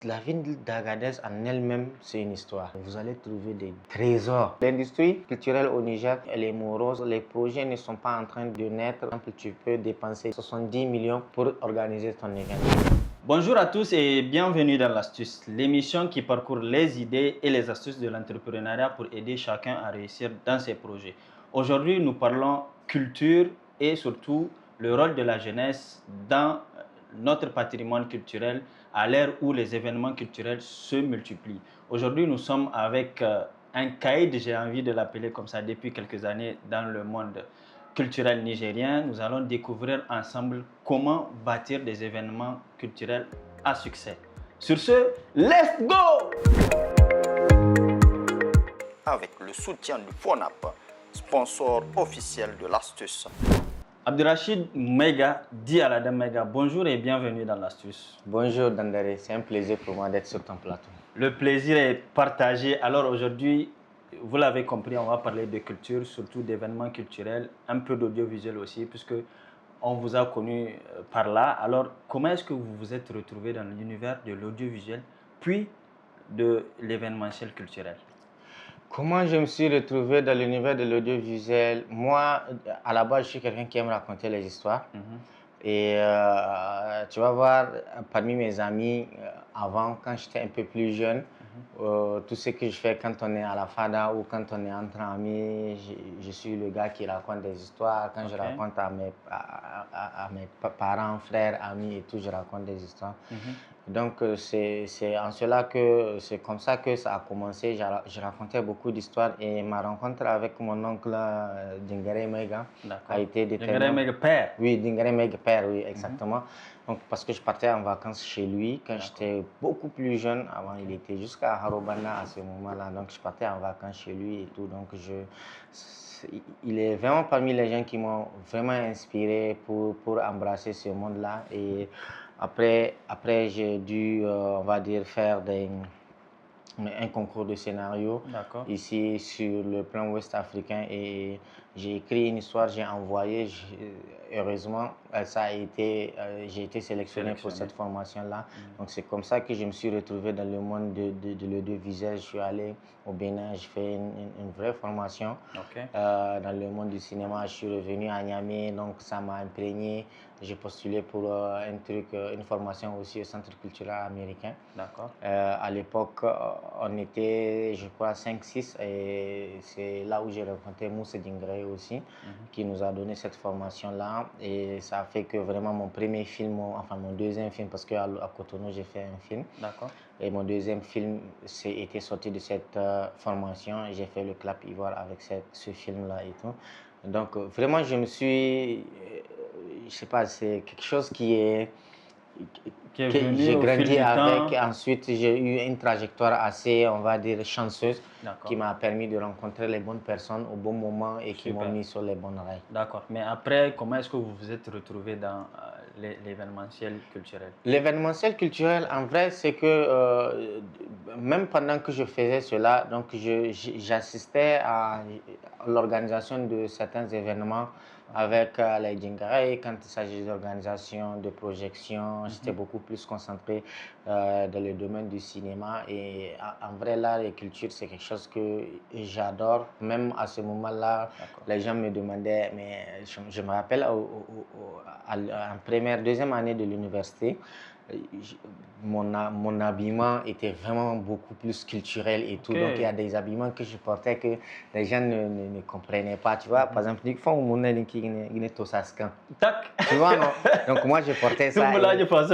La ville d'Agadez en elle-même, c'est une histoire. Vous allez trouver des trésors. L'industrie culturelle au Niger, elle est morose. Les projets ne sont pas en train de naître. Par exemple, tu peux dépenser 70 millions pour organiser ton événement. Bonjour à tous et bienvenue dans l'Astuce, l'émission qui parcourt les idées et les astuces de l'entrepreneuriat pour aider chacun à réussir dans ses projets. Aujourd'hui, nous parlons culture et surtout le rôle de la jeunesse dans notre patrimoine culturel à l'ère où les événements culturels se multiplient. Aujourd'hui, nous sommes avec un caïd, j'ai envie de l'appeler comme ça, depuis quelques années dans le monde culturel nigérien. Nous allons découvrir ensemble comment bâtir des événements culturels à succès. Sur ce, let's go! Avec le soutien du FONAP, sponsor officiel de l'Astuce. Abdurrachid Mega, dit à la dame Mega, bonjour et bienvenue dans l'Astuce. Bonjour Dandare, c'est un plaisir pour moi d'être sur ton plateau. Le plaisir est partagé. Alors aujourd'hui, vous l'avez compris, on va parler de culture, surtout d'événements culturels, un peu d'audiovisuel aussi, puisque on vous a connu par là. Alors, comment est-ce que vous vous êtes retrouvé dans l'univers de l'audiovisuel, puis de l'événementiel culturel? Comment je me suis retrouvé dans l'univers de l'audiovisuel? Moi, à la base, je suis quelqu'un qui aime raconter les histoires. Et tu vas voir, parmi mes amis, avant, quand j'étais un peu plus jeune, tout ce que je fais quand on est à la fada ou quand on est entre amis, je suis le gars qui raconte des histoires. Quand je raconte à mes parents, frères, amis et tout, je raconte des histoires. Donc, c'est en cela que c'est comme ça que ça a commencé. Je racontais beaucoup d'histoires et ma rencontre avec mon oncle Dingare Mega a été déterminante. Dingare Mega père? Oui, Dingare Mega père, oui, exactement. Donc, parce que je partais en vacances chez lui quand j'étais beaucoup plus jeune. Avant, il était jusqu'à Harobanda à ce moment-là. Donc, je partais en vacances chez lui et tout. Donc, il est vraiment parmi les gens qui m'ont vraiment inspiré pour embrasser ce monde-là. Et après j'ai dû, on va dire, faire un concours de scénario ici sur le plan ouest africain et j'ai écrit une histoire, j'ai envoyé, heureusement j'ai été sélectionné pour cette formation-là. Donc c'est comme ça que je me suis retrouvé dans le monde de l'audiovisuel. Je suis allé au Bénin, j'ai fait une vraie formation dans le monde du cinéma. Je suis revenu à Niamey, donc ça m'a imprégné. J'ai postulé pour une formation aussi au Centre culturel américain. À l'époque, on était, je crois, 5-6 et c'est là où j'ai rencontré Moussa Dingray aussi, qui nous a donné cette formation-là. Et ça a fait que vraiment mon premier film, enfin mon deuxième film, parce qu'à Cotonou, j'ai fait un film. Et mon deuxième film était sorti de cette formation. J'ai fait le Clap Ivoire avec ce film-là et tout. Donc vraiment, je me suis, je sais pas, c'est quelque chose que j'ai grandi avec. Ensuite, j'ai eu une trajectoire assez, on va dire, chanceuse qui m'a permis de rencontrer les bonnes personnes au bon moment et qui m'ont mis sur les bonnes rails. D'accord. Mais après, comment est-ce que vous vous êtes retrouvé dans l'événementiel culturel? L'événementiel culturel, en vrai, c'est que même pendant que je faisais cela, donc j'assistais à l'organisation de certains événements avec les Djingaray. Quand il s'agit d'organisation, de projection, j'étais beaucoup plus concentré dans le domaine du cinéma. Et en vrai, l'art et culture, c'est quelque chose que j'adore. Même à ce moment-là, les gens me demandaient, mais je me rappelle en première, deuxième année de l'université, mon habillement était vraiment beaucoup plus culturel et tout. Donc, il y a des habillements que je portais que les gens ne comprenaient pas. Tu vois, par exemple, tu vois, non? Donc, moi, je portais ça.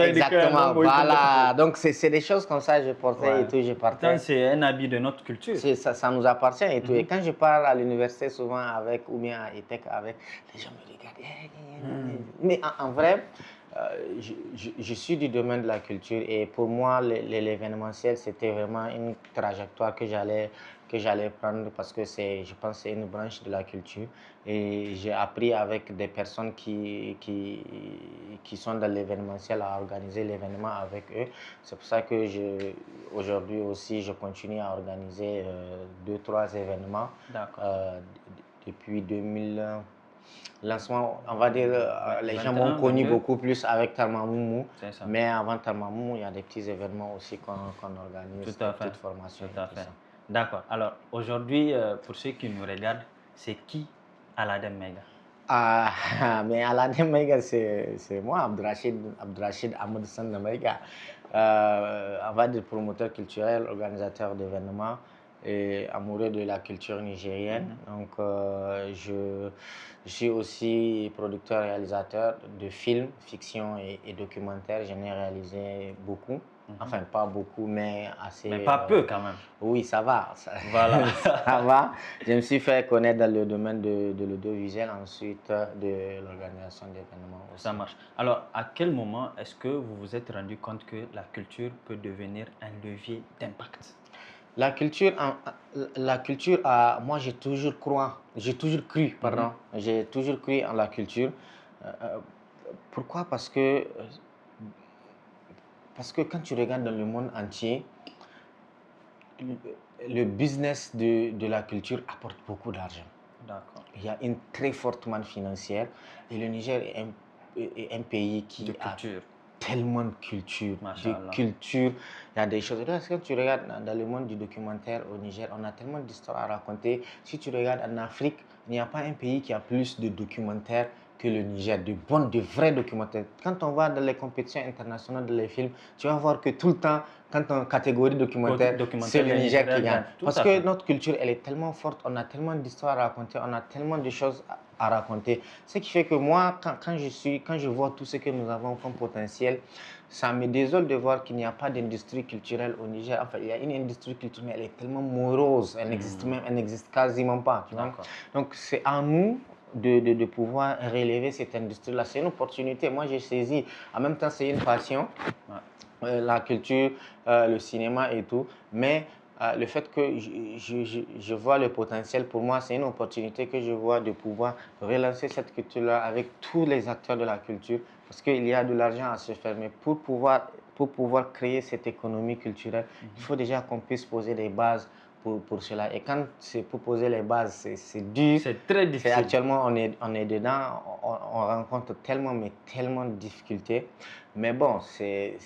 Exactement, voilà. Donc, c'est des choses comme ça que je portais et tout. Je portais. C'est un habit de notre culture. Ça nous appartient et tout. Et quand je pars à l'université, souvent avec, ou bien à ETEC, avec, les gens me regardent. Mais en vrai, je suis du domaine de la culture et pour moi, l'événementiel, c'était vraiment une trajectoire que j'allais prendre parce que je pense que c'est une branche de la culture et j'ai appris avec des personnes qui sont dans l'événementiel à organiser l'événement avec eux. C'est pour ça que aujourd'hui aussi, je continue à organiser 2-3 événements depuis 2000. lancement, on va dire, les gens 21, m'ont connu 22. beaucoup plus avec Talmamoumou. C'est ça. Mais avant Talmamoumou, il y a des petits événements aussi qu'on organise, Tout à des fait. petites formations. Tout à tout fait. ça. D'accord. Alors, aujourd'hui, pour ceux qui nous regardent, c'est qui Aladdin Mega? Ah, mais Aladdin Mega, c'est moi, Abdrachid Ahmed Sanda Mega. On va dire promoteur culturel, organisateur d'événements et amoureux de la culture nigérienne. Donc, je suis aussi producteur, réalisateur de films, fiction et documentaires. J'en ai réalisé beaucoup. Enfin, pas beaucoup, mais assez. Mais pas peu quand même. Oui, ça va. Voilà. Ça va. Je me suis fait connaître dans le domaine de l'audiovisuel, ensuite de l'organisation d'événements aussi. Ça marche. Alors, à quel moment est-ce que vous vous êtes rendu compte que la culture peut devenir un levier d'impact? La culture, moi j'ai toujours cru, pardon, j'ai toujours cru en la culture. Pourquoi? Parce que quand tu regardes dans le monde entier, le business de la culture apporte beaucoup d'argent. D'accord. Il y a une très forte manne financière et le Niger est un pays qui De a culture. tellement de culture. Machallah. Il y a des choses. Quand tu regardes dans le monde du documentaire au Niger, on a tellement d'histoires à raconter. Si tu regardes en Afrique, il n'y a pas un pays qui a plus de documentaires que le Niger, de vrais documentaires. Quand on va dans les compétitions internationales de les films, tu vas voir que tout le temps, quand on catégorie documentaire, c'est le Niger qui gagne. Parce que notre culture, elle est tellement forte, on a tellement d'histoires à raconter, on a tellement de choses à raconter. Ce qui fait que moi, quand je vois tout ce que nous avons comme potentiel, ça me désole de voir qu'il n'y a pas d'industrie culturelle au Niger. Enfin, il y a une industrie culturelle, mais elle est tellement morose, elle n'existe quasiment pas. Tu vois? Donc, c'est à nous de pouvoir relever cette industrie-là. C'est une opportunité. Moi, j'ai saisi. En même temps, c'est une passion. La culture, le cinéma et tout. Mais le fait que je vois le potentiel, pour moi, c'est une opportunité que je vois de pouvoir relancer cette culture-là avec tous les acteurs de la culture. Parce qu'il y a de l'argent à se faire. Mais pour pouvoir créer cette économie culturelle, il faut déjà qu'on puisse poser des bases pour cela. Et quand c'est pour poser les bases, c'est dur. C'est très difficile. Actuellement, on est dedans, on rencontre tellement de difficultés. Mais bon, c'est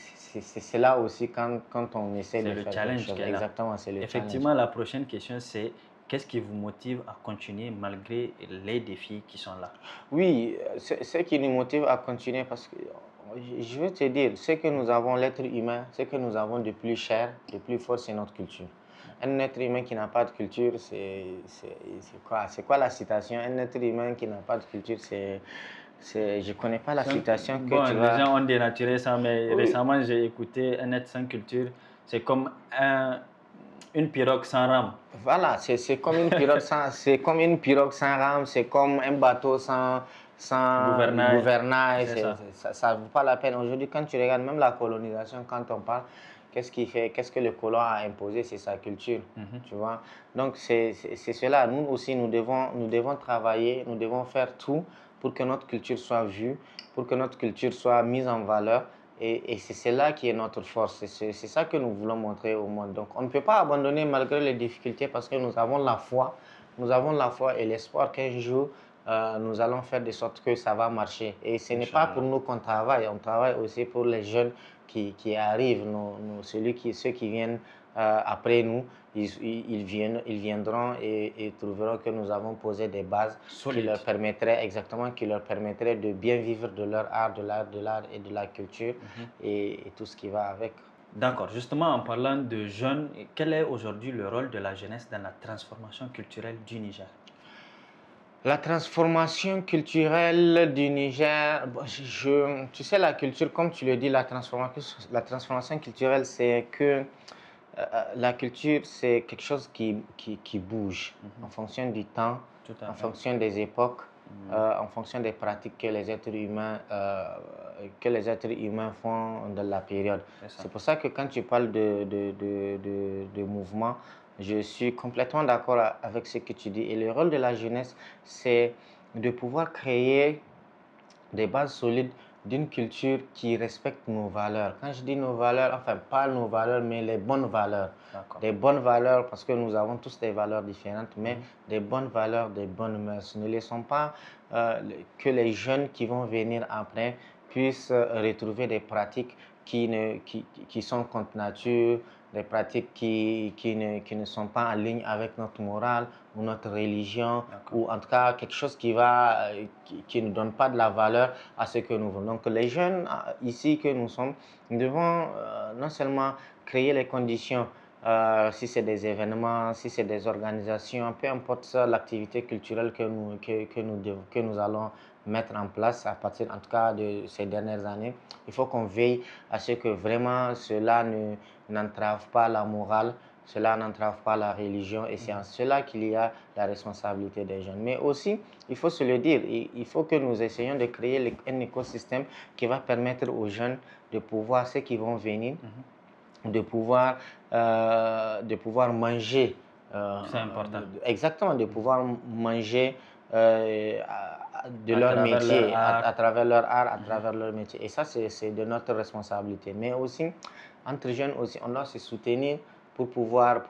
là aussi quand on essaie de faire quelque chose. Exactement, c'est le Effectivement, la prochaine question, c'est qu'est-ce qui vous motive à continuer malgré les défis qui sont là? Oui, ce qui nous motive à continuer, parce que je veux te dire, ce que nous avons, l'être humain, ce que nous avons de plus cher, de plus fort, c'est notre culture. Un être humain qui n'a pas de culture, c'est quoi? C'est quoi la citation? Un être humain qui n'a pas de culture, je ne connais pas la citation que tu vas... Les gens ont dénaturé ça, mais récemment, j'ai écouté un être sans culture. C'est comme une pirogue sans rame. Voilà, c'est comme une pirogue sans rame, c'est comme un bateau sans gouvernail. Ça ne vaut pas la peine. Aujourd'hui, quand tu regardes même la colonisation, quand on parle, qu'est-ce que le colon a imposé? C'est sa culture, tu vois. Donc, c'est cela. Nous aussi, nous devons travailler, nous devons faire tout pour que notre culture soit vue, pour que notre culture soit mise en valeur. Et c'est cela qui est notre force. C'est ça que nous voulons montrer au monde. Donc, on ne peut pas abandonner malgré les difficultés parce que nous avons la foi. Nous avons la foi et l'espoir qu'un jour, nous allons faire de sorte que ça va marcher. Et ce n'est pas pour nous qu'on travaille. On travaille aussi pour les jeunes qui arrivent, ceux qui viennent après nous. Ils viendront et trouveront que nous avons posé des bases qui leur permettraient de bien vivre de leur art, de l'art et de la culture et tout ce qui va avec. D'accord. Justement, en parlant de jeunes, quel est aujourd'hui le rôle de la jeunesse dans la transformation culturelle du Niger? La transformation culturelle du Niger, tu sais, la culture, comme tu le dis, la transformation culturelle, c'est que la culture, c'est quelque chose qui bouge en fonction du temps, en fonction des époques, en fonction des pratiques que les êtres humains font dans la période. C'est pour ça que quand tu parles de mouvement, je suis complètement d'accord avec ce que tu dis. Et le rôle de la jeunesse, c'est de pouvoir créer des bases solides d'une culture qui respecte nos valeurs. Quand je dis nos valeurs, enfin pas nos valeurs, mais les bonnes valeurs. Des bonnes valeurs, parce que nous avons tous des valeurs différentes, mais des bonnes valeurs, des bonnes mœurs. Ne laissons pas que les jeunes qui vont venir après puissent retrouver des pratiques qui sont contre nature, des pratiques qui ne sont pas en ligne avec notre morale ou notre religion, ou en tout cas quelque chose qui ne donne pas de la valeur à ce que nous voulons. Donc les jeunes ici que nous sommes, nous devons non seulement créer les conditions, si c'est des événements, si c'est des organisations, peu importe ça, l'activité culturelle que nous allons mettre en place à partir en tout cas de ces dernières années, il faut qu'on veille à ce que vraiment cela n'entrave pas la morale, cela n'entrave pas la religion, et c'est en cela qu'il y a la responsabilité des jeunes. Mais aussi, il faut se le dire, il faut que nous essayions de créer un écosystème qui va permettre aux jeunes de pouvoir, ceux qui vont venir, de pouvoir manger. C'est important. Exactement, de pouvoir manger de leur métier, à travers leur art, à travers leur métier. Et ça, c'est de notre responsabilité. Mais aussi, entre jeunes aussi, on doit se soutenir pour pouvoir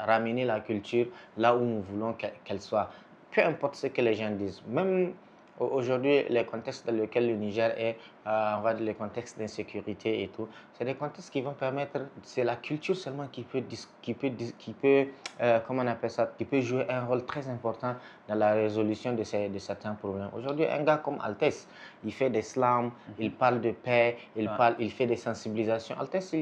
ramener la culture là où nous voulons qu'elle soit. Peu importe ce que les gens disent. Même aujourd'hui, les contextes dans lesquels le Niger est, on va dire les contextes d'insécurité et tout, c'est des contextes qui vont permettre, c'est la culture seulement qui peut comment on appelle ça, qui peut jouer un rôle très important dans la résolution de certains problèmes. Aujourd'hui, un gars comme Altesse, il fait des slams, il parle de paix, il fait des sensibilisations. Altesse,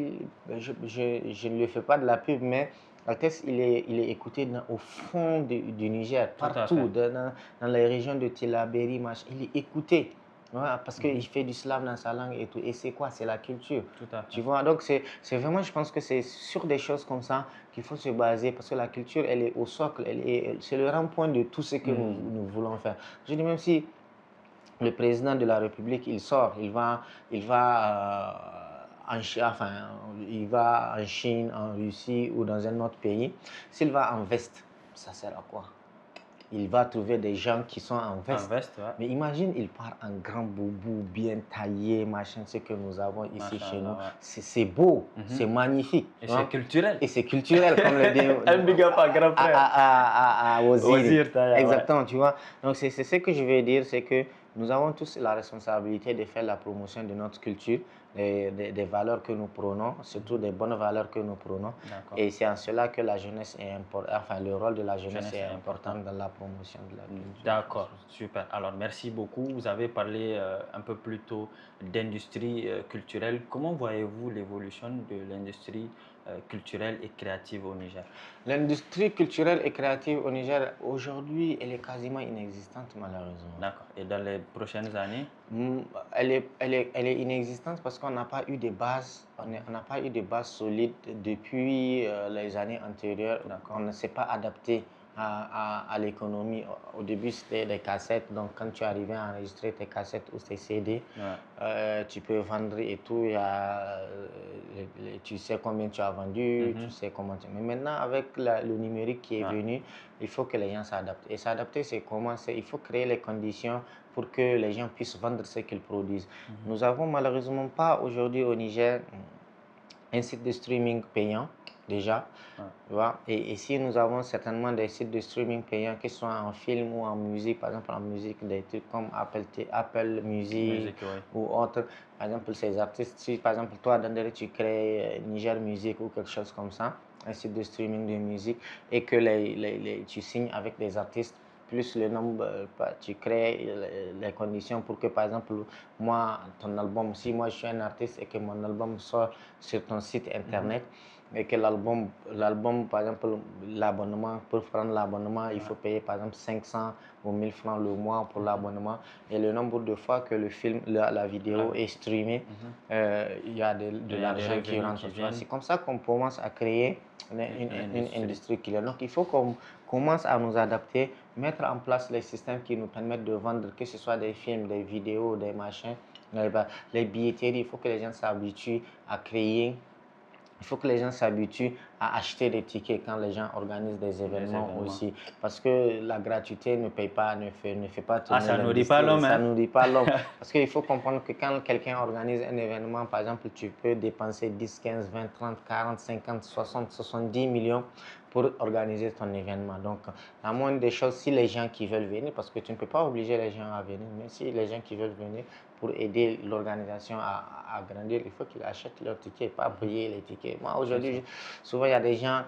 je ne lui fais pas de la pub, mais Altesse, il est écouté au fond du Niger, partout, dans les régions de Tillabéri, il est écouté. Voilà, parce qu'il fait du slam dans sa langue et tout. Et c'est quoi? C'est la culture. Tu vois, donc c'est vraiment, je pense que c'est sur des choses comme ça qu'il faut se baser, parce que la culture, elle est au socle, c'est le rond-point de tout ce que nous voulons faire. Je dis, même si le président de la République, il sort, il va en Chine, en Russie ou dans un autre pays, s'il va en veste, ça sert à quoi? Il va trouver des gens qui sont en veste. Mais imagine, il part en grand boubou, bien taillé, machin, ce que nous avons ici chez nous. C'est beau, c'est magnifique. Et c'est culturel. Et c'est culturel, comme le dit un big up à grand frère. À Wazir. Exactement, ouais. Tu vois. Donc c'est ce que je veux dire, c'est que nous avons tous la responsabilité de faire la promotion de notre culture, des valeurs que nous prônons, surtout des bonnes valeurs que nous prônons. Et c'est en cela que la jeunesse est importante, enfin le rôle de la jeunesse est important dans la promotion de la culture. D'accord, super. Alors merci beaucoup. Vous avez parlé un peu plus tôt d'industrie culturelle. Comment voyez-vous l'évolution de l'industrie culturelle et créative au Niger? L'industrie culturelle et créative au Niger, aujourd'hui, elle est quasiment inexistante, malheureusement. D'accord. Et dans les prochaines années? Elle est inexistante parce qu'on n'a pas eu de base, on n'a pas eu de base solide depuis les années antérieures. On ne s'est pas adapté à l'économie. Au début, c'était des cassettes. Donc, quand tu arrivais à enregistrer tes cassettes ou tes CD, tu peux vendre et tout. Tu sais combien tu as vendu, tu sais comment tu... Mais maintenant, avec le numérique qui est venu, il faut que les gens s'adaptent. Et s'adapter, c'est comment? Il faut créer les conditions pour que les gens puissent vendre ce qu'ils produisent. Nous n'avons malheureusement pas aujourd'hui au Niger un site de streaming payant. Déjà, tu vois? Et ici, nous avons certainement des sites de streaming payants, que ce soit en film ou en musique. Par exemple, en musique, des trucs comme Apple Music ou autres. Par exemple, ces artistes, si par exemple, toi, Dandere, tu crées Niger Music ou quelque chose comme ça, un site de streaming de musique, et que tu signes avec des artistes, plus le nombre, tu crées les conditions pour que, par exemple, moi, ton album, si moi je suis un artiste et que mon album sort sur ton site internet, et que l'album, par exemple, l'abonnement, pour prendre l'abonnement, il faut payer par exemple 500 ou 1000 francs le mois pour l'abonnement. Et le nombre de fois que le film, la vidéo est streamée, il y a de l'argent qui rentre. C'est comme ça qu'on commence à créer une industrie qui est. Donc il faut qu'on commence à nous adapter, mettre en place les systèmes qui nous permettent de vendre, que ce soit des films, des vidéos, des machins, les billetteries. Il faut que les gens s'habituent à créer Il faut que les gens s'habituent à acheter des tickets quand les gens organisent des événements aussi. Parce que la gratuité ne paye pas, ne fait pas tourner ça nourrit pas l'homme. Ça nourrit pas l'homme. Parce qu'il faut comprendre que quand quelqu'un organise un événement, par exemple, tu peux dépenser 10, 15, 20, 30, 40, 50, 60, 70 millions pour organiser ton événement. Donc, la moindre des choses, si les gens qui veulent venir, parce que tu ne peux pas obliger les gens à venir, mais si les gens qui veulent venir pour aider l'organisation à grandir, il faut qu'ils achètent leurs tickets, pas payer les tickets. Moi, aujourd'hui, souvent, il y a des gens,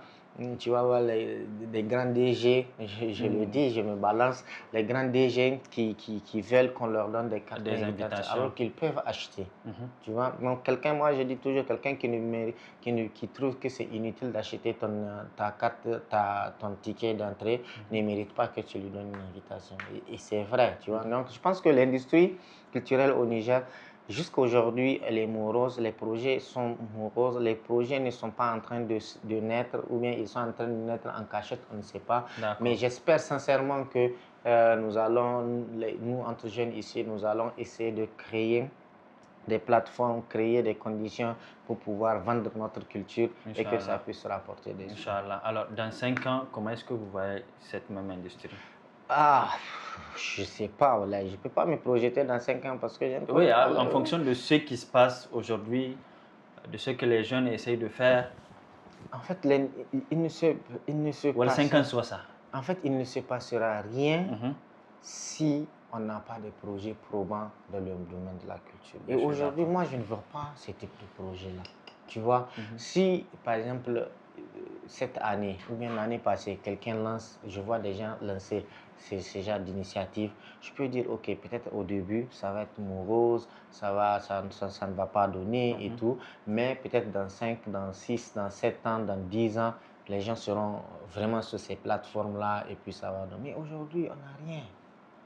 tu vas voir des grands DG, je le dis, je me balance, les grands DG qui veulent qu'on leur donne des cartes d'invitation alors qu'ils peuvent acheter. Tu vois, donc moi je dis toujours, quelqu'un qui trouve que c'est inutile d'acheter ta carte, ton ticket d'entrée, ne mérite pas que tu lui donnes une invitation. Et c'est vrai, tu vois. Donc je pense que l'industrie culturelle au Niger, jusqu'à aujourd'hui, elle est morose, les projets sont moroses, les projets ne sont pas en train de naître ou bien ils sont en train de naître en cachette, on ne sait pas. Mais j'espère sincèrement que nous, entre jeunes ici, nous allons essayer de créer des plateformes, créer des conditions pour pouvoir vendre notre culture et que ça puisse rapporter des sous. Inch'Allah. Alors, dans 5 ans, comment est-ce que vous voyez cette même industrie? Je ne sais pas, je ne peux pas me projeter dans 5 ans parce que je ne connais Oui, pas en fonction de ce qui se passe aujourd'hui, de ce que les jeunes essayent de faire. En fait, il ne se Ou 5 ans soit ça. En fait, il ne se passera rien si on n'a pas de projets probants dans le domaine de la culture. Et aujourd'hui, moi, je ne veux pas ce type de projet-là. Tu vois, si, par exemple, cette année ou bien l'année passée, quelqu'un lance, je vois des gens lancer ces genres d'initiatives, je peux dire, OK, peut-être au début, ça va être morose, ça ne va pas donner et tout, mais peut-être dans 5, dans 6, dans 7 ans, dans 10 ans, les gens seront vraiment sur ces plateformes-là et puis ça va donner. Mais aujourd'hui, on n'a rien.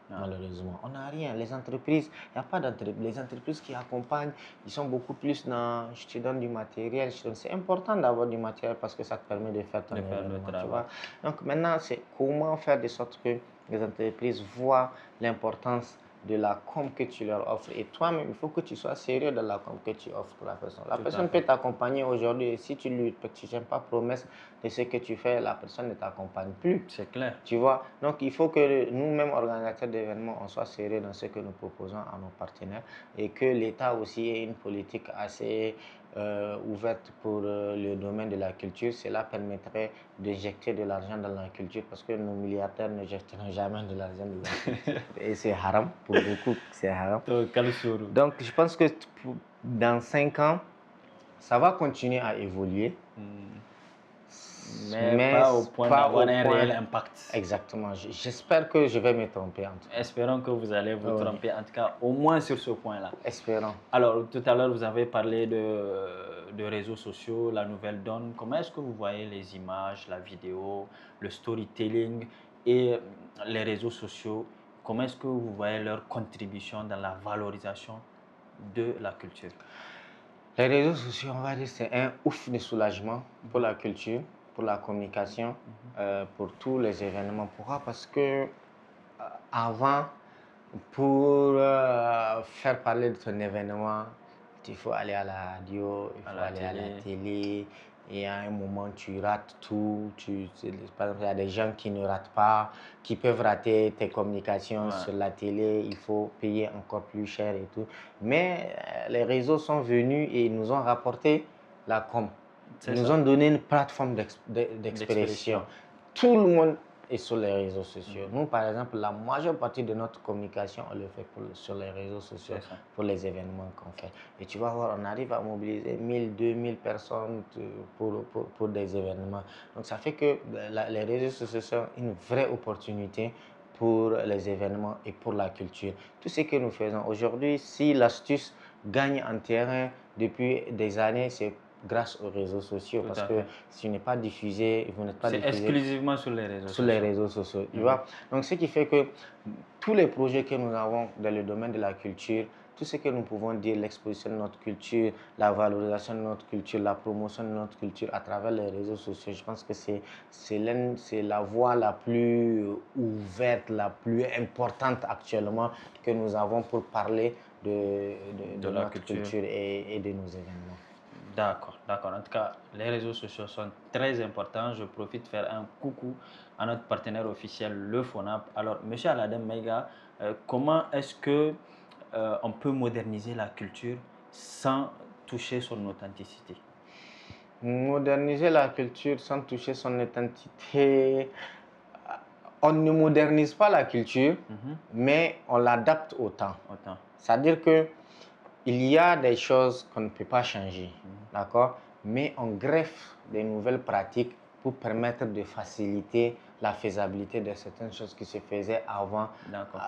Malheureusement, on n'a rien. Les entreprises, il n'y a pas d'entreprises. Les entreprises qui accompagnent, ils sont beaucoup plus dans je te donne du matériel. C'est important d'avoir du matériel parce que ça te permet de faire ton événement, tu vois. Donc maintenant, c'est comment faire de sorte que les entreprises voient l'importance de la com que tu leur offres. Et toi-même, il faut que tu sois sérieux dans la com que tu offres pour la personne. La personne peut t'accompagner aujourd'hui et si tu ne tiens pas promesse de ce que tu fais, la personne ne t'accompagne plus. C'est clair. Tu vois, donc il faut que nous-mêmes, organisateurs d'événements, on soit sérieux dans ce que nous proposons à nos partenaires et que l'État aussi ait une politique assez ouverte pour le domaine de la culture. Cela permettrait d'injecter de l'argent dans la culture parce que nos milliardaires ne jetteront jamais de l'argent dans la culture. Et c'est haram, pour beaucoup, c'est haram. Donc je pense que dans 5 ans, ça va continuer à évoluer. Mais pas au point d'avoir un réel impact. Exactement. J'espère que je vais me tromper. En tout cas. Espérons que vous allez vous tromper, en tout cas, au moins sur ce point-là. Espérons. Alors, tout à l'heure, vous avez parlé de réseaux sociaux, la nouvelle donne. Comment est-ce que vous voyez les images, la vidéo, le storytelling et les réseaux sociaux? Comment est-ce que vous voyez leur contribution dans la valorisation de la culture? Les réseaux sociaux, on va dire, c'est un ouf de soulagement pour la culture, pour la communication, pour tous les événements. Pourquoi? Parce que avant, pour faire parler de ton événement, il faut aller à la radio, il faut aller à la télé. Et à un moment, tu rates tout. Par exemple, il y a des gens qui ne ratent pas, qui peuvent rater tes communications sur la télé. Il faut payer encore plus cher et tout. Mais les réseaux sont venus et ils nous ont rapporté la com. Ils nous ont donné une plateforme d'expression. Tout le monde est sur les réseaux sociaux. Nous, par exemple, la majeure partie de notre communication, on le fait sur les réseaux sociaux pour les événements qu'on fait. Et tu vas voir, on arrive à mobiliser 1000, 2000 personnes pour des événements. Donc, ça fait que les réseaux sociaux sont une vraie opportunité pour les événements et pour la culture. Tout ce que nous faisons aujourd'hui, si l'astuce gagne en terrain depuis des années, c'est grâce aux réseaux sociaux. Parce que si tu n'es pas diffusé, vous n'êtes pas diffusé. C'est exclusivement sur les réseaux sociaux. Sur les réseaux sociaux, tu vois. Donc, ce qui fait que tous les projets que nous avons dans le domaine de la culture, tout ce que nous pouvons dire, l'exposition de notre culture, la valorisation de notre culture, la promotion de notre culture à travers les réseaux sociaux, je pense que c'est la voie la plus ouverte, la plus importante actuellement que nous avons pour parler de notre culture et de nos événements. D'accord, d'accord. En tout cas, les réseaux sociaux sont très importants. Je profite de faire un coucou à notre partenaire officiel, le FONAP. Alors, Monsieur Aladem Meiga, comment est-ce que on peut moderniser la culture sans toucher son authenticité? Moderniser la culture sans toucher son identité. On ne modernise pas la culture, mais on l'adapte au temps. Autant. C'est-à-dire que il y a des choses qu'on ne peut pas changer, d'accord? Mais on greffe des nouvelles pratiques pour permettre de faciliter la faisabilité de certaines choses qui se faisaient avant D'accord.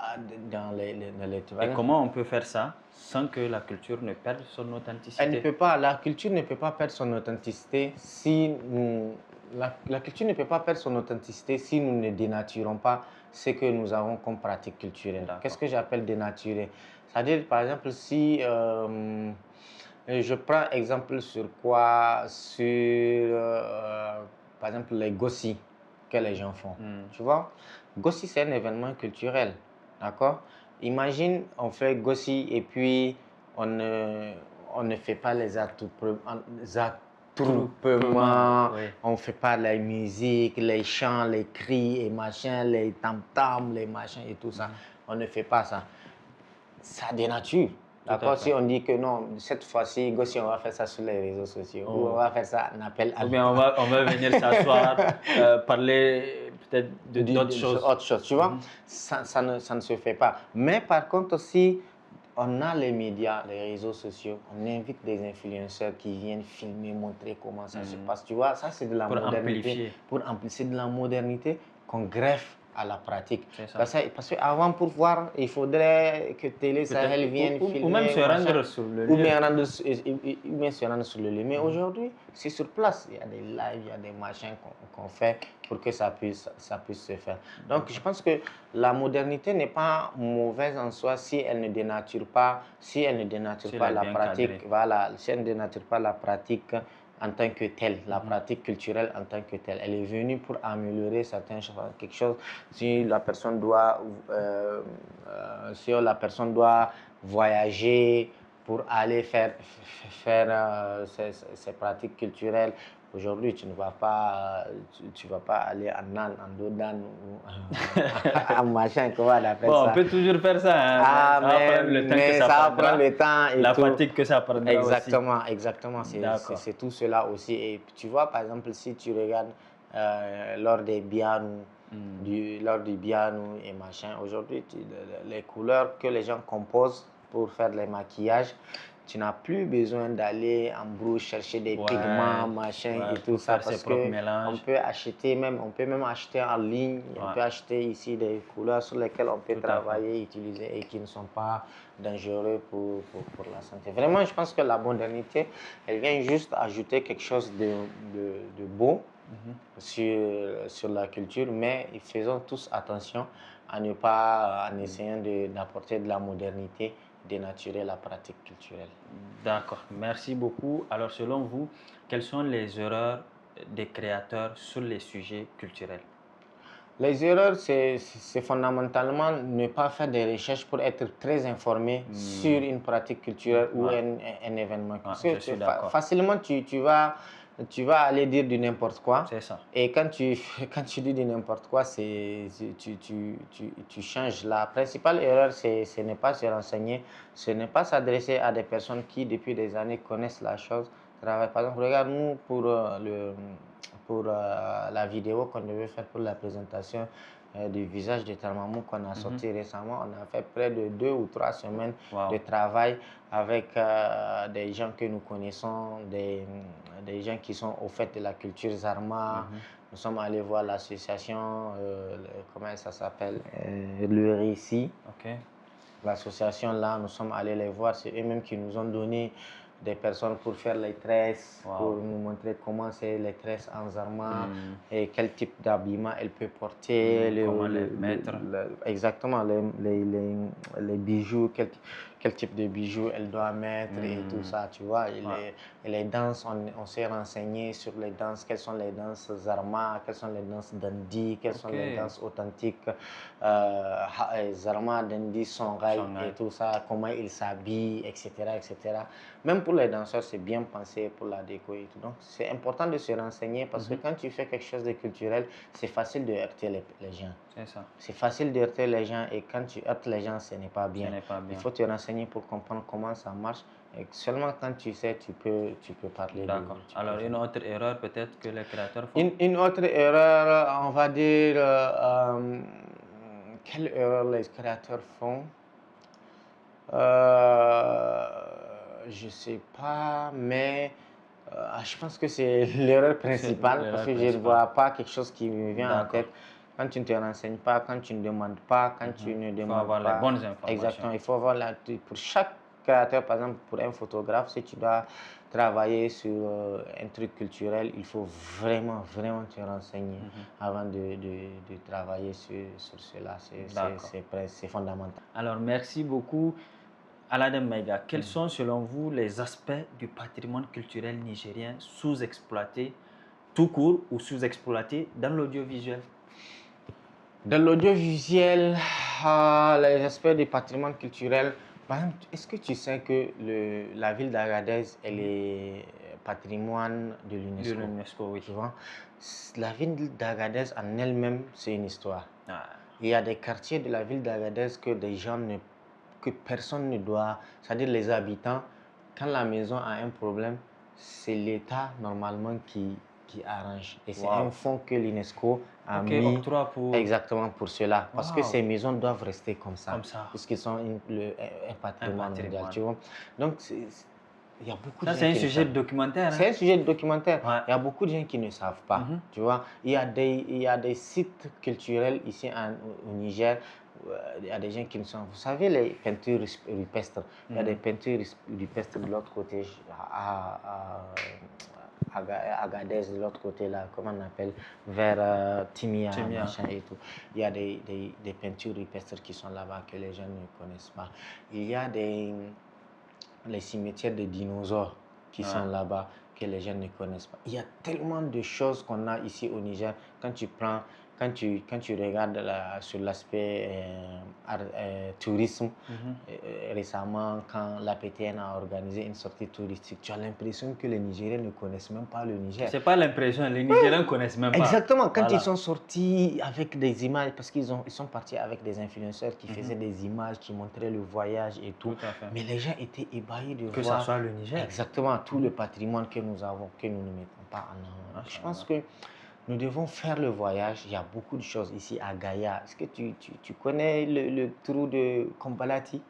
dans les Et comment on peut faire ça sans que la culture ne perde son Elle ne authenticité? peut pas, la culture ne peut pas perdre son authenticité si nous, la culture ne peut pas perdre son authenticité si nous ne dénaturons pas ce que nous avons comme pratique culturelle. D'accord. Qu'est-ce que j'appelle dénaturer? C'est-à-dire, par exemple, si je prends exemple sur quoi? Sur, par exemple, les gossis que les gens font. Tu vois? Gossi, c'est un événement culturel. D'accord? Imagine, on fait gossi et puis on ne fait pas les attroupements, Oui. on ne fait pas la musique, les chants, les cris et machin, les tam-tams, les machins et tout ça. On ne fait pas ça. Ça dénature. D'accord? Si on dit que non, cette fois-ci, gossi, on va faire ça sur les réseaux sociaux ou on va faire ça en appel à Ou bien on va venir s'asseoir, parler peut-être d'autres choses. Autre chose, tu vois, ça ne se fait pas. Mais par contre aussi, on a les médias, les réseaux sociaux, on invite des influenceurs qui viennent filmer, montrer comment ça se passe. Tu vois, ça c'est de la modernité. Amplifier. Pour amplifier, de la modernité qu'on greffe à la pratique. C'est ça. Parce qu'avant, pour voir, il faudrait que Télé Sahel vienne filmer. Ou même se rendre sur le lieu. Ou bien se rendre sur le lieu. Mais aujourd'hui, c'est sur place. Il y a des lives, il y a des machins qu'on fait pour que ça puisse se faire. Donc, je pense que la modernité n'est pas mauvaise en soi si elle ne dénature pas, la pratique. Cadrée. Voilà, si elle ne dénature pas la pratique en tant que telle, la pratique culturelle en tant que telle. Elle est venue pour améliorer certaines choses, quelque chose. Si la personne doit voyager pour aller faire ses pratiques culturelles. Aujourd'hui, tu ne vas pas, tu vas pas aller en âne, en dos d'âne ou en machin, comment on appelle ça. On peut toujours faire ça, hein, mais ça va prendre le temps et la tout. fatigue que ça prendra Exactement, D'accord. c'est tout cela aussi. Et tu vois, par exemple, si tu regardes lors des bianou, lors du bianou et machin, aujourd'hui, les couleurs que les gens composent pour faire les maquillages, tu n'as plus besoin d'aller en brousse chercher des pigments, machin et tout ça, parce qu'on peut acheter on peut même acheter en ligne, on peut acheter ici des couleurs sur lesquelles on peut travailler, utiliser et qui ne sont pas dangereux pour la santé. Vraiment, je pense que la modernité, elle vient juste ajouter quelque chose de beau sur la culture, mais faisons tous attention à ne pas, en essayant d'apporter de la modernité, dénaturer la pratique culturelle. D'accord, merci beaucoup. Alors, selon vous, quelles sont les erreurs des créateurs sur les sujets culturels? Les erreurs, c'est fondamentalement ne pas faire des recherches pour être très informé sur une pratique culturelle ou un événement. Parce que facilement, tu vas aller dire du n'importe quoi. C'est ça. Et quand tu dis du n'importe quoi, tu changes. La principale erreur, ce n'est pas se renseigner, ce n'est pas s'adresser à des personnes qui, depuis des années, connaissent la chose. Par exemple, regarde, nous, pour la vidéo qu'on devait faire pour la présentation du visage de Talmamou qu'on a sorti récemment, on a fait près de 2 ou 3 semaines de travail avec des gens que nous connaissons, des gens qui sont au fait de la culture Zarma. Nous sommes allés voir l'association, comment ça s'appelle, le Récit. L'association là, nous sommes allés les voir, c'est eux-mêmes qui nous ont donné des personnes pour faire les tresses, pour nous montrer comment c'est les tresses en Zarma et quel type d'habillement elle peut porter, comment les mettre. exactement, les bijoux, quel type de bijoux elle doit mettre et tout ça, tu vois. Et les danses, on s'est renseigné sur les danses, quelles sont les danses Zarma, quelles sont les danses Dandi, quelles sont les danses authentiques, Zarma, Dandi, Songhai et tout ça, comment ils s'habillent, etc., etc. Même pour les danseurs, c'est bien pensé pour la déco et tout. Donc, c'est important de se renseigner parce que quand tu fais quelque chose de culturel, c'est facile de heurter les gens. C'est ça. C'est facile de heurter les gens et quand tu heurtes les gens, ce n'est pas bien. Il faut te renseigner pour comprendre comment ça marche. Et seulement quand tu sais, tu peux parler. D'accord. Alors, une autre erreur peut-être que les créateurs font? Une autre erreur, on va dire, quelle erreur les créateurs font? Je ne sais pas, mais je pense que c'est l'erreur principale parce que je ne vois pas quelque chose qui me vient en tête. Quand tu ne te renseignes pas, quand tu ne demandes pas, quand tu ne demandes pas. Il faut avoir les bonnes informations. Exactement, il faut avoir pour chaque créateur, par exemple, pour un photographe, si tu dois travailler sur un truc culturel, il faut vraiment te renseigner avant de travailler sur cela. C'est fondamental. Alors, merci beaucoup. Aladin Maïga, quels sont selon vous les aspects du patrimoine culturel nigérien sous-exploités, tout court ou sous-exploités dans l'audiovisuel? Dans l'audiovisuel, les aspects du patrimoine culturel, par exemple, est-ce que tu sais que la ville d'Agadez, elle est patrimoine de l'UNESCO? De l'UNESCO, oui. Tu vois? La ville d'Agadez en elle-même, c'est une histoire. Il y a des quartiers de la ville d'Agadez que personne ne doit, c'est-à-dire les habitants, quand la maison a un problème, c'est l'État normalement qui arrange. Et c'est un fonds que l'UNESCO a mis exactement pour cela. Parce que ces maisons doivent rester comme ça. Puisqu'ils sont un patrimoine mondial. Tu vois? Donc, il y a beaucoup de gens c'est un sujet de documentaire. C'est un sujet de documentaire. Il y a beaucoup de gens qui ne savent pas. Tu vois? Il y a des sites culturels ici au Niger. Il y a des gens qui ne sont. Vous savez, les peintures rupestres. Il y a des peintures rupestres de l'autre côté, à Agadez, de l'autre côté, là, comment on appelle, vers Timia, machin et tout. Il y a des peintures rupestres qui sont là-bas que les gens ne connaissent pas. Il y a les cimetières de dinosaures qui sont là-bas que les gens ne connaissent pas. Il y a tellement de choses qu'on a ici au Niger. Quand tu regardes sur l'aspect tourisme, récemment, quand l'APTN a organisé une sortie touristique, tu as l'impression que les Nigériens ne connaissent même pas le Niger. C'est pas l'impression, les Nigériens ne connaissent même pas. Exactement, quand ils sont sortis avec des images, parce qu'ils sont partis avec des influenceurs qui faisaient des images, qui montraient le voyage et tout. Mais les gens étaient ébahis de voir. Que ça soit le Niger. Exactement, tout le patrimoine que nous avons, que nous ne mettons pas en avant. Je pense que nous devons faire le voyage. Il y a beaucoup de choses ici à Gaïa. Est-ce que tu connais le trou de Kombalati?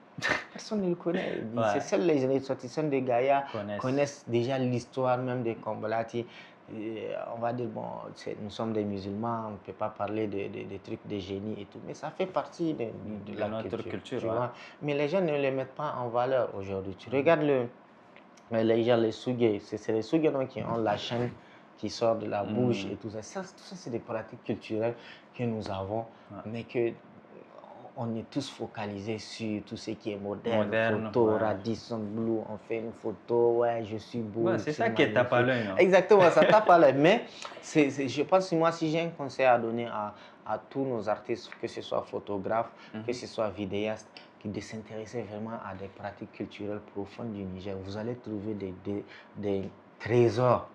Personne ne le connaît. C'est seuls les ressortissants de Gaïa connaissent déjà l'histoire même de Kombalati. On va dire, bon, nous sommes des musulmans, on ne peut pas parler de trucs de génie et tout, mais ça fait partie de notre culture. Tu vois? Mais les gens ne les mettent pas en valeur aujourd'hui. Tu regardes les Sougé, c'est les Sougé qui ont la chaîne qui sort de la bouche et tout ça. Tout ça, c'est des pratiques culturelles que nous avons, mais que on est tous focalisés sur tout ce qui est moderne photo, Radisson Blue, on fait une photo, je suis beau. C'est ça qui tape à l'œil. Exactement, ça tape à l'œil. Mais je pense que moi, si j'ai un conseil à donner à tous nos artistes, que ce soit photographes, que ce soit vidéastes, de s'intéresser vraiment à des pratiques culturelles profondes du Niger, vous allez trouver des trésors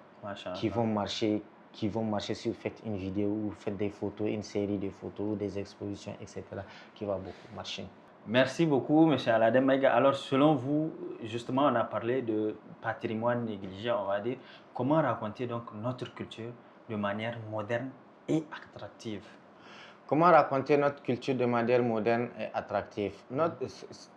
qui vont marcher si vous faites une vidéo ou vous faites des photos, une série de photos ou des expositions, etc., qui va beaucoup marcher. Merci beaucoup, M. Aladin Maïga. Alors, selon vous, justement, on a parlé de patrimoine négligé, on va dire. Comment raconter donc notre culture de manière moderne et attractive? Comment raconter notre culture de manière moderne et attractive?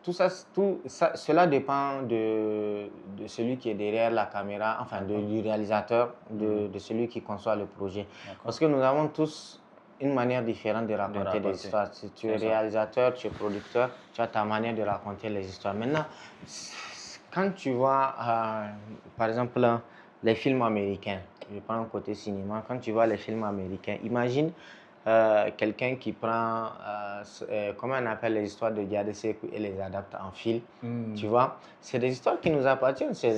Cela dépend de celui qui est derrière la caméra, enfin du réalisateur, de celui qui conçoit le projet. Parce que nous avons tous une manière différente de raconter des histoires. Si tu es réalisateur, tu es producteur, tu as ta manière de raconter les histoires. Maintenant, quand tu vois, par exemple, les films américains, je prends un côté cinéma, quand tu vois les films américains, imagine quelqu'un qui prend, comment on appelle les histoires de Diadé Sékou et les adapte en film. Tu vois, c'est des histoires qui nous appartiennent, c'est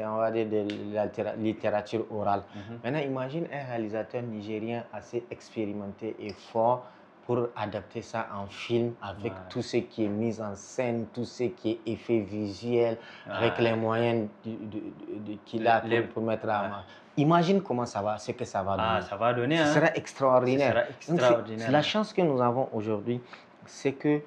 on va dire de la littérature orale. Maintenant, imagine un réalisateur nigérien assez expérimenté et fort pour adapter ça en film avec tout ce qui est mis en scène, tout ce qui est effet visuel, avec les moyens qu'il a pour mettre à main. Imagine comment ça va, ce que ça va donner. Ça va donner. Ce sera extraordinaire. Donc, la chance que nous avons aujourd'hui, c'est que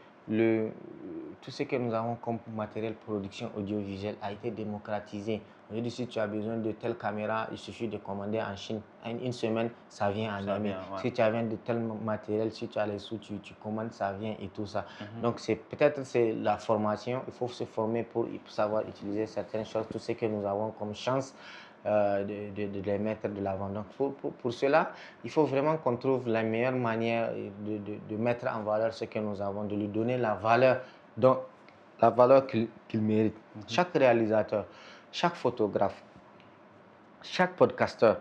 tout ce que nous avons comme matériel production audiovisuelle a été démocratisé. Aujourd'hui, si tu as besoin de telle caméra, il suffit de commander en Chine. En une semaine, ça vient en Amérique. Si tu as besoin de tel matériel, si tu as les sous, tu commandes, ça vient et tout ça. Donc, peut-être c'est la formation. Il faut se former pour savoir utiliser certaines choses, tout ce que nous avons comme chance. De les mettre de l'avant. Donc, pour cela, il faut vraiment qu'on trouve la meilleure manière de mettre en valeur ce que nous avons, de lui donner la valeur qu'il mérite. Chaque réalisateur, chaque photographe, chaque podcasteur,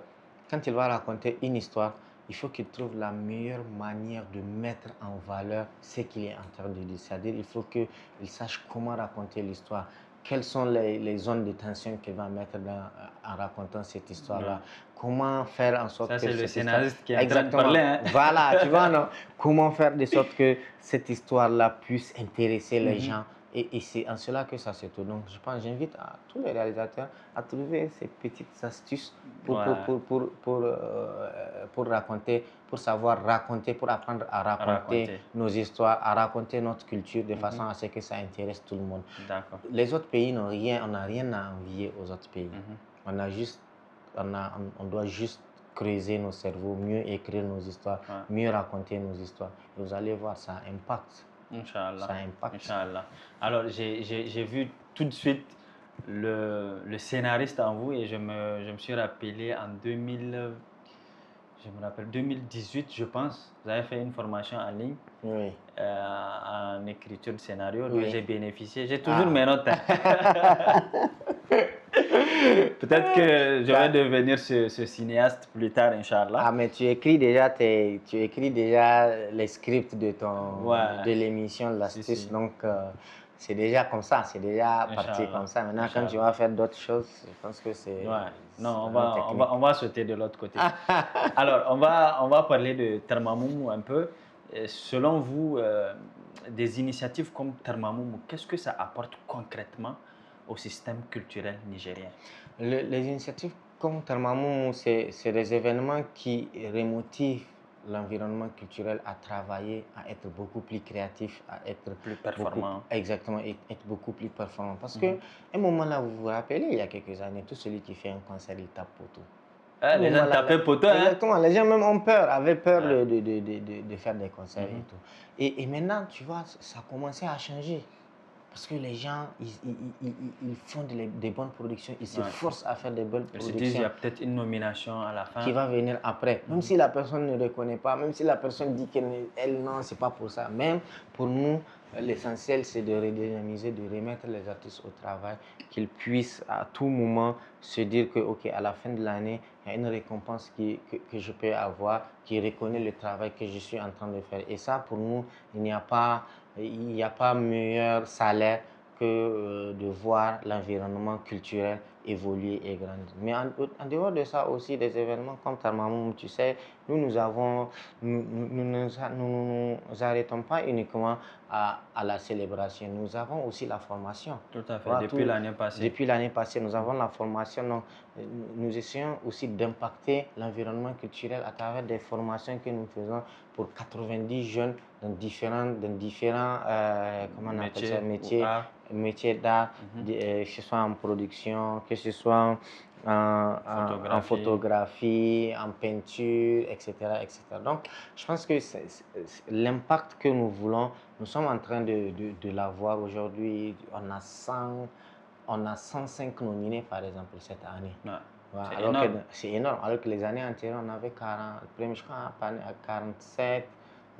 quand il va raconter une histoire, il faut qu'il trouve la meilleure manière de mettre en valeur ce qu'il est en train de dire. C'est-à-dire qu'il faut qu'il sache comment raconter l'histoire. Quelles sont les zones de tension qu'il va mettre en racontant cette histoire-là. Comment faire en sorte que... Ça, c'est le scénariste qui est en train de parler. Hein? Voilà, tu vois, non? Comment faire de sorte que cette histoire-là puisse intéresser les gens. Et c'est en cela que ça se trouve. Donc, je pense, j'invite tous les réalisateurs à trouver ces petites astuces pour raconter, pour savoir raconter, pour apprendre à raconter nos histoires, à raconter notre culture de façon à ce que ça intéresse tout le monde. Les autres pays n'ont rien, on n'a rien à envier aux autres pays. On doit juste creuser nos cerveaux, mieux écrire nos histoires, mieux raconter nos histoires. Et vous allez voir, ça impacte. Inch'Allah. Ça impacte. Inch'Allah. Alors, j'ai vu tout de suite le scénariste en vous et je me suis rappelé en 2018, je pense. Vous avez fait une formation en ligne en écriture de scénario dont j'ai bénéficié. J'ai toujours mes notes. Peut-être que je vais devenir ce cinéaste plus tard, Inch'Allah. Ah, mais tu écris déjà les scripts de l'émission, l'astuce. Donc, c'est déjà comme ça, c'est déjà parti comme ça. Maintenant, quand tu vas faire d'autres choses, je pense que c'est... Non, on va sauter de l'autre côté. Alors, on va parler de Termamoumou un peu. Selon vous, des initiatives comme Termamoumou, qu'est-ce que ça apporte concrètement au système culturel nigérien? Les initiatives comme Termamoumou, c'est des événements qui remotivent l'environnement culturel à travailler, à être beaucoup plus créatif, à être plus performant. Exactement, être beaucoup plus performant. Parce qu'à un moment là, vous vous rappelez, il y a quelques années, tout celui qui fait un concert, il tape poteau. Les gens tapaient poteau. Exactement, les gens même avaient peur de faire des concerts et tout. Et maintenant, tu vois, ça a commencé à changer. Parce que les gens, ils font des bonnes productions, ils se forcent à faire des bonnes productions. Ils se disent qu'il y a peut-être une nomination à la fin. Qui va venir après. Même si la personne ne reconnaît pas, même si la personne dit qu'elle, non, c'est pas pour ça. Même pour nous, l'essentiel, c'est de redynamiser, de remettre les artistes au travail, qu'ils puissent à tout moment se dire que, OK, à la fin de l'année, il y a une récompense que je peux avoir, qui reconnaît le travail que je suis en train de faire. Et ça, pour nous, il n'y a pas meilleur salaire que de voir l'environnement culturel évoluer et grandir. Mais en dehors de ça aussi, des événements comme Termamoumou, tu sais, nous ne nous arrêtons pas uniquement à la célébration. Nous avons aussi la formation. Tout à fait, depuis l'année passée. Depuis l'année passée, nous avons la formation. Donc, nous essayons aussi d'impacter l'environnement culturel à travers des formations que nous faisons pour 90 jeunes dans différents comment on appelle ça, métiers d'art, que ce soit en production, que ce soit en photographie, en peinture, etc., etc. Donc, je pense que l'impact que nous voulons, nous sommes en train de l'avoir aujourd'hui. On a 105 nominés, par exemple, cette année. C'est énorme. Alors que les années antérieures, on avait 47.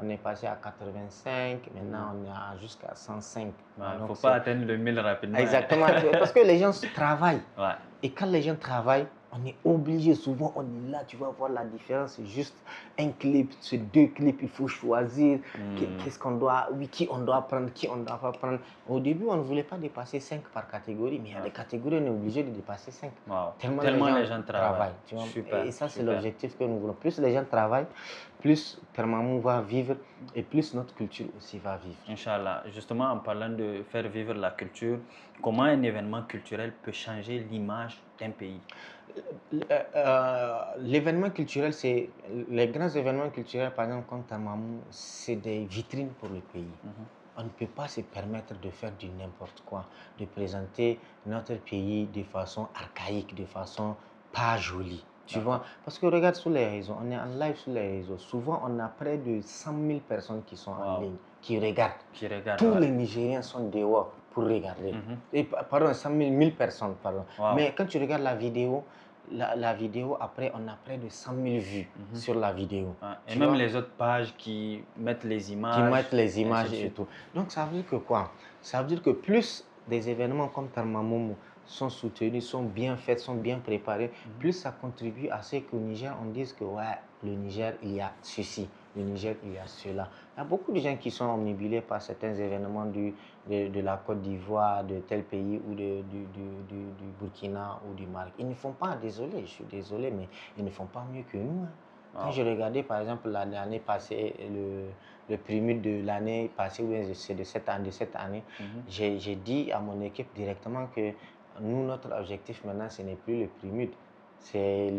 On est passé à 85, maintenant on est jusqu'à 105. Il ne faut pas atteindre le 1000 rapidement. Exactement, parce que les gens travaillent. Et quand les gens travaillent, On est obligé, souvent on est là, tu vas voir la différence, c'est juste un clip, c'est 2 clips, il faut choisir qu'est-ce qu'on doit, oui, qui on doit prendre, qui on ne doit pas prendre. Au début, on ne voulait pas dépasser 5 par catégorie, mais il y a des catégories, on est obligé de dépasser 5. Wow. Tellement les gens travaillent. Tu vois. Super, et ça, c'est super. l'objectif que nous voulons. Plus les gens travaillent, plus Termamou va vivre et plus notre culture aussi va vivre. Inch'Allah. Justement, en parlant de faire vivre la culture, comment un événement culturel peut changer l'image d'un pays? L'événement culturel, c'est les grands événements culturels, par exemple comme Tamamou, c'est des vitrines pour le pays. On ne peut pas se permettre de faire du n'importe quoi, de présenter notre pays de façon archaïque, de façon pas jolie. Tu vois? Parce que regarde sur les réseaux, on est en live sur les réseaux. Souvent, on a près de 100 000 personnes qui sont en ligne, qui regardent. Tous les Nigériens sont dehors pour regarder. Et, pardon, 100 000, 1000 personnes, pardon. Mais quand tu regardes la vidéo, la vidéo, après, on a près de 100 000 vues sur la vidéo. Et même les autres pages qui mettent les images. Qui mettent les images et tout. Donc, ça veut dire que quoi? Ça veut dire que plus des événements comme Tarmamoumou sont soutenus, sont bien faits, sont bien préparés, plus ça contribue à ce qu'au Niger, on dise que ouais, le Niger, il y a ceci, le Niger, il y a cela. Il y a beaucoup de gens qui sont omnibulés par certains événements de la Côte d'Ivoire, de tel pays ou du Burkina ou du Mali. Ils ne font pas, désolé, je suis désolé, mais ils ne font pas mieux que nous. Quand je regardais par exemple l'année passée, le prémisse de l'année passée, ou c'est de cette année, j'ai dit à mon équipe directement que nous, notre objectif maintenant, ce n'est plus le prémisse, c'est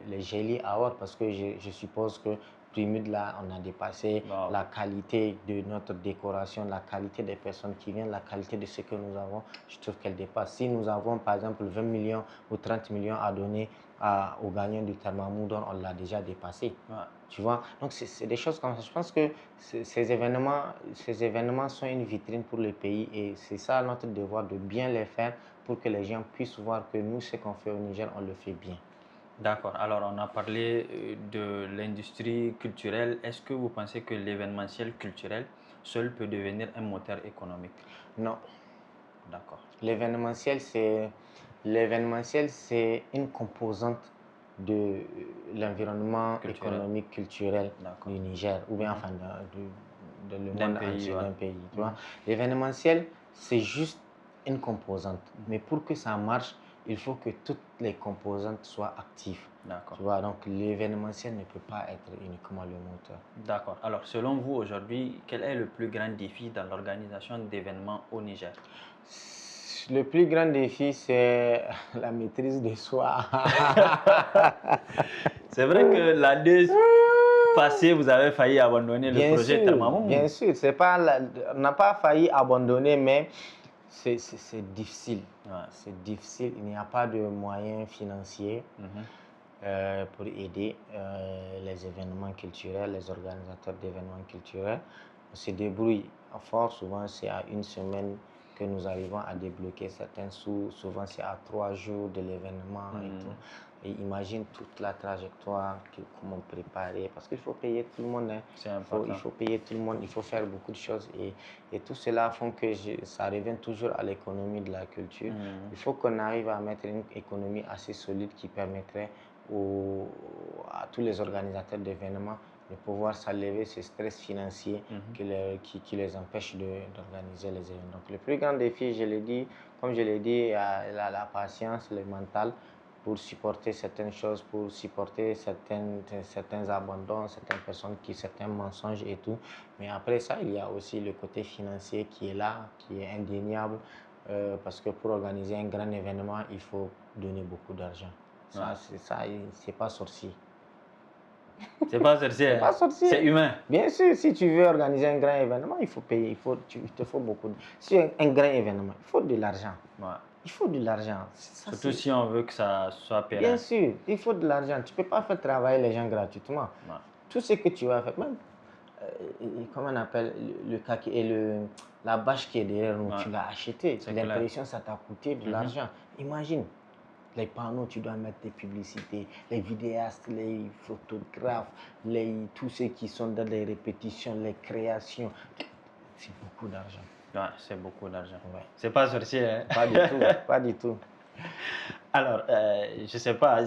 les Jelly Awards, parce que je suppose que prémisse là, on a dépassé la qualité de notre décoration, la qualité des personnes qui viennent, la qualité de ce que nous avons, je trouve qu'elle dépasse. Si nous avons par exemple 20 millions ou 30 millions à donner aux gagnants du Tamamou, on l'a déjà dépassé. Tu vois? Donc, c'est des choses comme ça. Je pense que ces événements sont une vitrine pour le pays et c'est ça notre devoir de bien les faire pour que les gens puissent voir que nous, ce qu'on fait au Niger, on le fait bien. D'accord. Alors, on a parlé de l'industrie culturelle. Est-ce que vous pensez que l'événementiel culturel seul peut devenir un moteur économique? Non. D'accord. L'événementiel, c'est une composante de l'environnement économique, culturel du Niger, ou bien enfin de le monde entier d'un pays. Tu vois? L'événementiel, c'est juste une composante. Mais pour que ça marche, il faut que toutes les composantes soient actives. Tu vois? Donc l'événementiel ne peut pas être uniquement le moteur. D'accord. Alors, selon vous, aujourd'hui, quel est le plus grand défi dans l'organisation d'événements au Niger? Le plus grand défi, c'est la maîtrise de soi. C'est vrai que l'année passée, vous avez failli abandonner le projet Termamou. Bien sûr, on n'a pas failli abandonner, mais c'est difficile. C'est difficile, il n'y a pas de moyens financiers pour aider les événements culturels, les organisateurs d'événements culturels. On se débrouille fort, souvent c'est à une semaine que nous arrivons à débloquer certains sous, souvent c'est à 3 jours de l'événement et tout. Et imagine toute la trajectoire, comment préparer, parce qu'il faut payer tout le monde. Il faut payer tout le monde, il faut faire beaucoup de choses. Et tout cela font que ça revient toujours à l'économie de la culture. Il faut qu'on arrive à mettre une économie assez solide qui permettrait à tous les organisateurs d'événements de pouvoir s'enlever ce stress financier qui les empêche d'organiser les événements. Donc le plus grand défi, comme je l'ai dit, la patience, le mental pour supporter certaines choses, pour supporter certains abandons, certains mensonges et tout. Mais après ça, il y a aussi le côté financier qui est là, qui est indéniable, parce que pour organiser un grand événement, il faut donner beaucoup d'argent. C'est pas sorcier. C'est pas sorcier. C'est humain. Bien sûr, si tu veux organiser un grand événement, il faut payer, il te faut beaucoup. Si un grand événement, il faut de l'argent. Il faut de l'argent. Surtout si on veut que ça soit pérenne. Bien sûr, il faut de l'argent. Tu ne peux pas faire travailler les gens gratuitement. Tout ce que tu vas faire, même, comment on appelle, le kaki et la bâche qui est derrière nous, tu l'as acheté. L'impression, ça t'a coûté de l'argent. Imagine. Les panneaux, tu dois mettre des publicités, les vidéastes, les photographes, tous ceux qui sont dans les répétitions, les créations. C'est beaucoup d'argent. C'est beaucoup d'argent. C'est pas sorcier, hein? Pas du tout, pas du tout. Alors, je ne sais pas,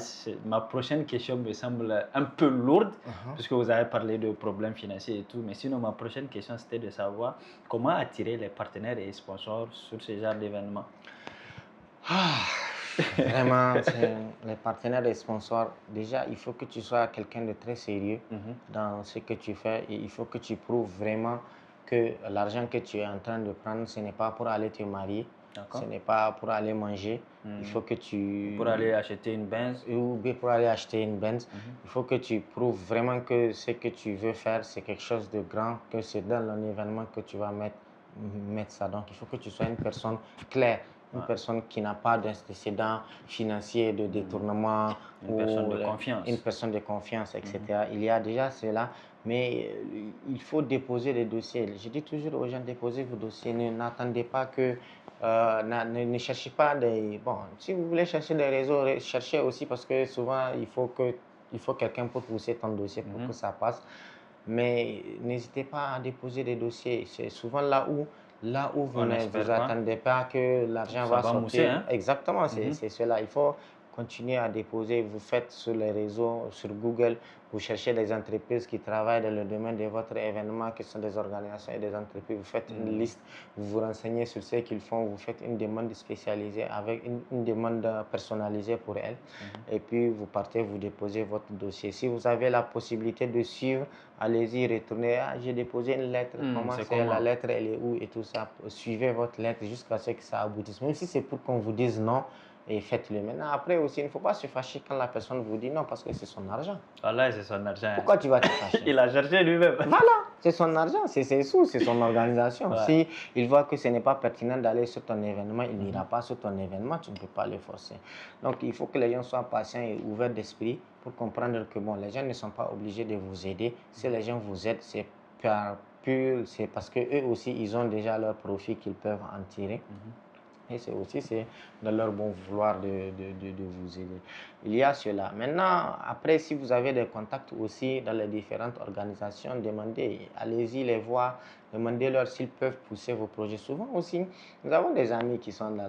ma prochaine question me semble un peu lourde, puisque vous avez parlé de problèmes financiers et tout, mais sinon, ma prochaine question, c'était de savoir comment attirer les partenaires et les sponsors sur ce genre d'événements. Vraiment, les partenaires et sponsors, déjà, il faut que tu sois quelqu'un de très sérieux dans ce que tu fais et il faut que tu prouves vraiment que l'argent que tu es en train de prendre, ce n'est pas pour aller te marier, ce n'est pas pour aller manger. Il faut que tu... Pour aller acheter une Benz. Ou bien pour aller acheter une Benz. Il faut que tu prouves vraiment que ce que tu veux faire, c'est quelque chose de grand, que c'est dans un événement que tu vas mettre ça. Donc, il faut que tu sois une personne claire. Une personne qui n'a pas d'antécédents financiers, de détournement. Une personne de confiance. Une personne de confiance, etc. Il y a déjà cela, mais il faut déposer les dossiers. Je dis toujours aux gens, déposez vos dossiers. N'attendez pas que... ne cherchez pas des... Bon, si vous voulez chercher des réseaux, cherchez aussi parce que souvent, il faut quelqu'un pour pousser ton dossier pour que ça passe. Mais n'hésitez pas à déposer des dossiers. C'est souvent là où vous n'attendez pas que l'argent va sortir. Mousser, hein? Exactement, c'est cela. Il faut continuer à déposer. Vous faites sur les réseaux, sur Google, vous cherchez des entreprises qui travaillent dans le domaine de votre événement, qui sont des organisations et des entreprises. Vous faites une liste, vous vous renseignez sur ce qu'ils font, vous faites une demande spécialisée avec une demande personnalisée pour elles. Et puis vous partez, vous déposez votre dossier. Si vous avez la possibilité de suivre, allez-y, retournez. Ah, j'ai déposé une lettre, comment c'est, la lettre, elle est où et tout ça. Suivez votre lettre jusqu'à ce que ça aboutisse. Même si c'est pour qu'on vous dise non, et faites-le. Maintenant, après aussi, il ne faut pas se fâcher quand la personne vous dit non parce que c'est son argent. Voilà, c'est son argent. Pourquoi tu vas te fâcher? Il a cherché lui-même. Voilà, c'est son argent, c'est ses sous, c'est son organisation. Ouais. Si il voit que ce n'est pas pertinent d'aller sur ton événement, il n'ira pas sur ton événement, tu ne peux pas le forcer. Donc, il faut que les gens soient patients et ouverts d'esprit pour comprendre que bon, les gens ne sont pas obligés de vous aider. Si les gens vous aident, c'est parce qu'eux aussi, ils ont déjà leur profit qu'ils peuvent en tirer. Et c'est dans leur bon vouloir de vous aider. Il y a cela. Maintenant, après, si vous avez des contacts aussi dans les différentes organisations, demandez, allez-y les voir, demandez-leur s'ils peuvent pousser vos projets. Souvent aussi, nous avons des amis qui sont dans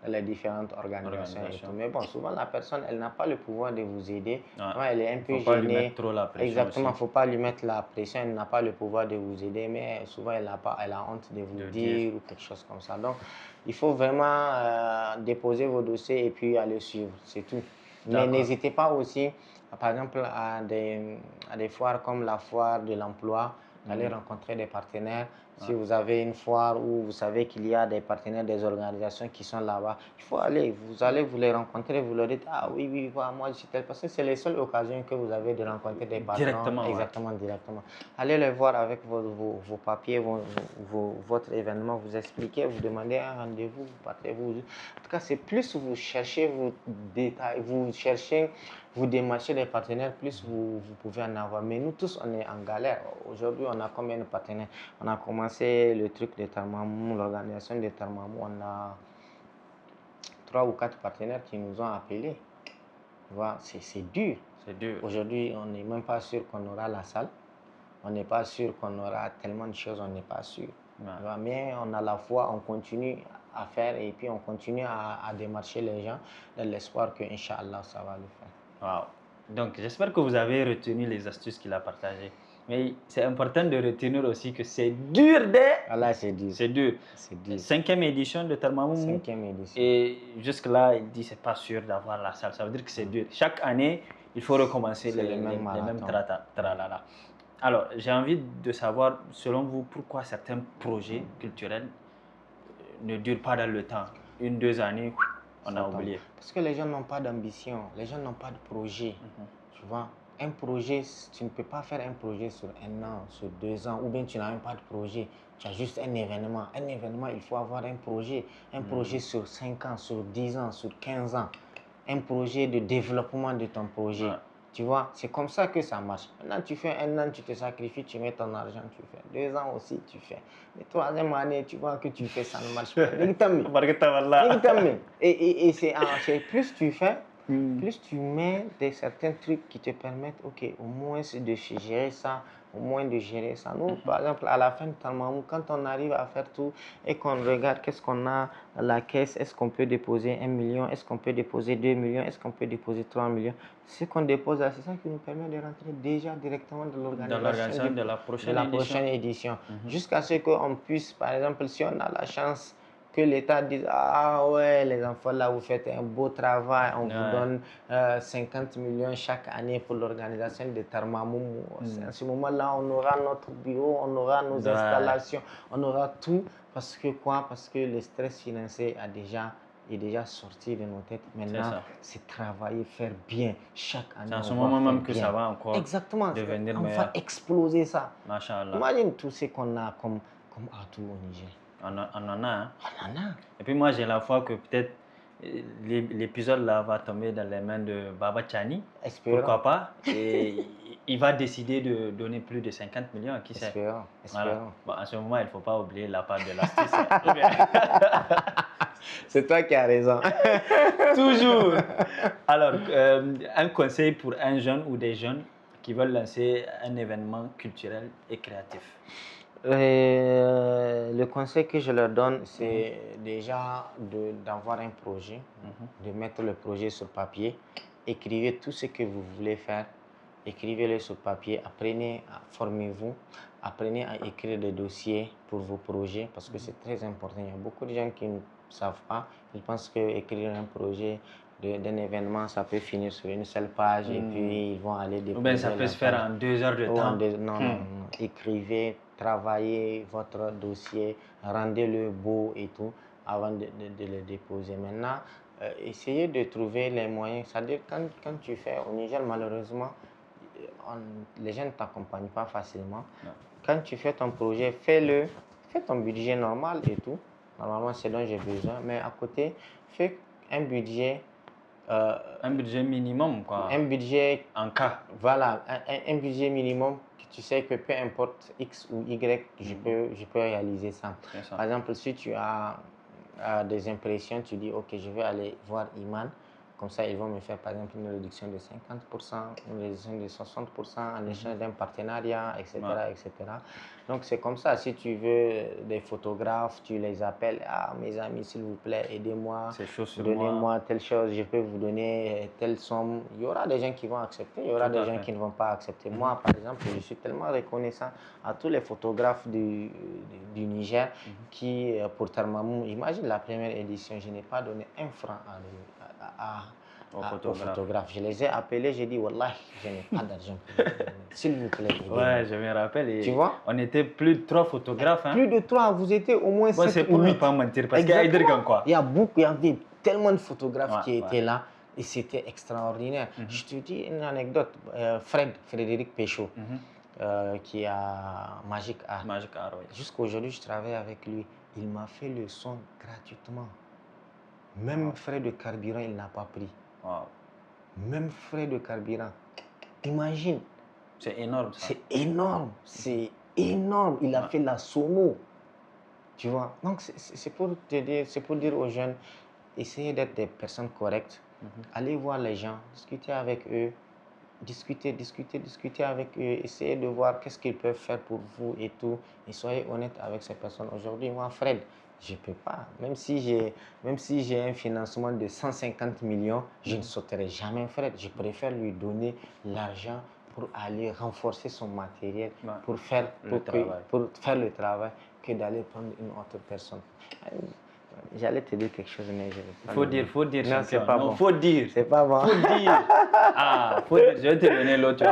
les différentes organisations. Et tout. Mais bon, souvent la personne, elle n'a pas le pouvoir de vous aider. Ouais, elle est un peu gênée. Faut pas lui mettre trop la pression. Exactement, il ne faut pas lui mettre la pression. Elle n'a pas le pouvoir de vous aider, mais souvent elle a honte de vous dire ou quelque chose comme ça. Donc, il faut vraiment déposer vos dossiers et puis aller suivre, c'est tout. Mais n'hésitez pas aussi, par exemple, à des foires comme la foire de l'emploi, d'aller rencontrer des partenaires. Si vous avez une foire où vous savez qu'il y a des partenaires, des organisations qui sont là-bas, il faut aller, vous les rencontrer, vous leur dites, ah oui, moi je suis tel, parce que c'est les seules occasions que vous avez de rencontrer des patrons. Directement. Exactement, directement. Allez les voir avec vos papiers, votre événement, vous expliquez, vous demandez un rendez-vous, vous partez. En tout cas, c'est plus vous cherchez vos détails, vous démarchez les partenaires, plus vous pouvez en avoir. Mais nous tous, on est en galère. Aujourd'hui, on a combien de partenaires? On a commencé le truc de Tarmamou, l'organisation de Tarmamou. On a 3 ou 4 partenaires qui nous ont appelés. C'est dur. C'est dur. Aujourd'hui, on n'est même pas sûr qu'on aura la salle. On n'est pas sûr qu'on aura tellement de choses, on n'est pas sûr. Ouais. Mais on a la foi, on continue à faire et puis on continue à démarcher les gens dans l'espoir que, Inch'Allah, ça va le faire. Wow. Donc, j'espère que vous avez retenu les astuces qu'il a partagées. Mais c'est important de retenir aussi que c'est dur Voilà, c'est dur. C'est dur. C'est dur. 5e édition de Tarmamou. 5e édition. Et jusque-là, il dit que ce n'est pas sûr d'avoir la salle. Ça veut dire que c'est dur. Chaque année, il faut recommencer les mêmes tralala. Alors, j'ai envie de savoir, selon vous, pourquoi certains projets culturels ne durent pas dans le temps. 1-2 années, on a oublié. Parce que les gens n'ont pas d'ambition, les gens n'ont pas de projet. Tu vois, un projet, tu ne peux pas faire un projet sur 1 an, sur 2 ans, ou bien tu n'as même pas de projet. Tu as juste un événement. Un événement, il faut avoir un projet. Un projet sur 5 ans, sur 10 ans, sur 15 ans. Un projet de développement de ton projet. Ouais. Tu vois, c'est comme ça que ça marche. Maintenant, tu fais 1 an, tu te sacrifies, tu mets ton argent, tu fais. 2 ans aussi, tu fais. Mais 3e année, tu vois que tu fais, ça ne marche pas. Et c'est plus tu fais, plus tu mets certains trucs qui te permettent, ok, au moins de gérer ça, au moins de gérer ça. Nous, par exemple, à la fin de Talmamou, quand on arrive à faire tout et qu'on regarde qu'est-ce qu'on a dans la caisse, est-ce qu'on peut déposer 1 million, est-ce qu'on peut déposer 2 millions, est-ce qu'on peut déposer 3 millions, ce qu'on dépose là, c'est ça qui nous permet de rentrer déjà directement dans l'organisation de la prochaine édition. Jusqu'à ce qu'on puisse, par exemple, si on a la chance que l'État dise, ah ouais, les enfants là, vous faites un beau travail, on vous donne 50 millions chaque année pour l'organisation de Tarmamoum. À ce moment-là, on aura notre bureau, on aura nos installations, on aura tout. Parce que quoi? Parce que le stress financier est déjà sorti de nos têtes. Maintenant, c'est travailler, faire bien chaque année. C'est en ce moment même que ça va encore devenir meilleur. On va exploser ça. Machallah. Imagine tout ce qu'on a comme atout au Niger. On en a. Hein? On en a. Et puis moi, j'ai la foi que peut-être l'épisode là va tomber dans les mains de Baba Chani. Espérons. Pourquoi pas? Et il va décider de donner plus de 50 millions. Qui sait? Espérons. Voilà. Bon, en ce moment, il ne faut pas oublier la part de l'astuce. C'est toi qui as raison. Toujours. Alors, un conseil pour un jeune ou des jeunes qui veulent lancer un événement culturel et créatif. Le conseil que je leur donne, c'est déjà d'avoir un projet, de mettre le projet sur papier. Écrivez tout ce que vous voulez faire, écrivez-le sur papier, formez-vous, apprenez à écrire des dossiers pour vos projets parce que c'est très important. Il y a beaucoup de gens qui ne savent pas, ils pensent qu'écrire un projet d'un événement, ça peut finir sur une seule page et puis ils vont aller déposer. Ou bien ça peut se faire en 2 heures de temps. Non. Écrivez, travaillez votre dossier, rendez-le beau et tout avant de le déposer. Maintenant, essayez de trouver les moyens. C'est-à-dire quand tu fais au Niger, malheureusement, les gens ne t'accompagnent pas facilement. Non. Quand tu fais ton projet, fais ton budget normal et tout. Normalement, c'est dont j'ai besoin. Mais à côté, fais un budget. Un budget minimum, quoi. Un budget. En cas. Voilà, un budget minimum que tu sais que peu importe X ou Y, je peux réaliser ça. Par exemple, si tu as des impressions, tu dis, ok, je vais aller voir Iman. Comme ça, ils vont me faire, par exemple, une réduction de 50%, une réduction de 60% en échange d'un partenariat, etc., etc. Donc, c'est comme ça. Si tu veux des photographes, tu les appelles. Ah, mes amis, s'il vous plaît, aidez-moi. Donnez-moi telle chose. Je peux vous donner telle somme. Il y aura des gens qui vont accepter. Il y aura des gens qui ne vont pas accepter. Moi, par exemple, je suis tellement reconnaissant à tous les photographes du Niger qui, pour Tarmamou, imagine la première édition, je n'ai pas donné un franc aux photographes. Je les ai appelés, j'ai dit, Wallah, je n'ai pas d'argent. S'il vous plaît. Ouais, je me rappelle. Tu vois? On était plus de 3 photographes. Hein? Plus de 3, vous étiez au moins 7 c'est pour ne pas mentir. Parce qu'il y a quoi. Il y avait tellement de photographes qui étaient là et c'était extraordinaire. Je te dis une anecdote. Frédéric Péchaud, qui a Magic Art. Oui. Jusqu'à aujourd'hui, je travaille avec lui. Il m'a fait le son gratuitement. Même frais de carburant, il n'a pas pris. Même frais de carburant. Imagine. C'est énorme, ça. C'est énorme. Il a fait la sono. Tu vois. Donc, c'est pour te dire, c'est pour dire aux jeunes, essayez d'être des personnes correctes. Allez voir les gens, discutez avec eux. Discutez avec eux. Essayez de voir qu'est-ce qu'ils peuvent faire pour vous et tout. Et soyez honnête avec ces personnes. Aujourd'hui, moi, Fred, je ne peux pas. Même si j'ai un financement de 150 millions, je ne sauterai jamais Fred. Je préfère lui donner l'argent pour aller renforcer son matériel, pour faire le travail, que d'aller prendre une autre personne. J'allais te dire quelque chose, mais je ne vais pas. Faut dire. Non, c'est pas bon. Faut dire. C'est pas bon. Faut dire. Faut dire. Je vais te donner l'autre.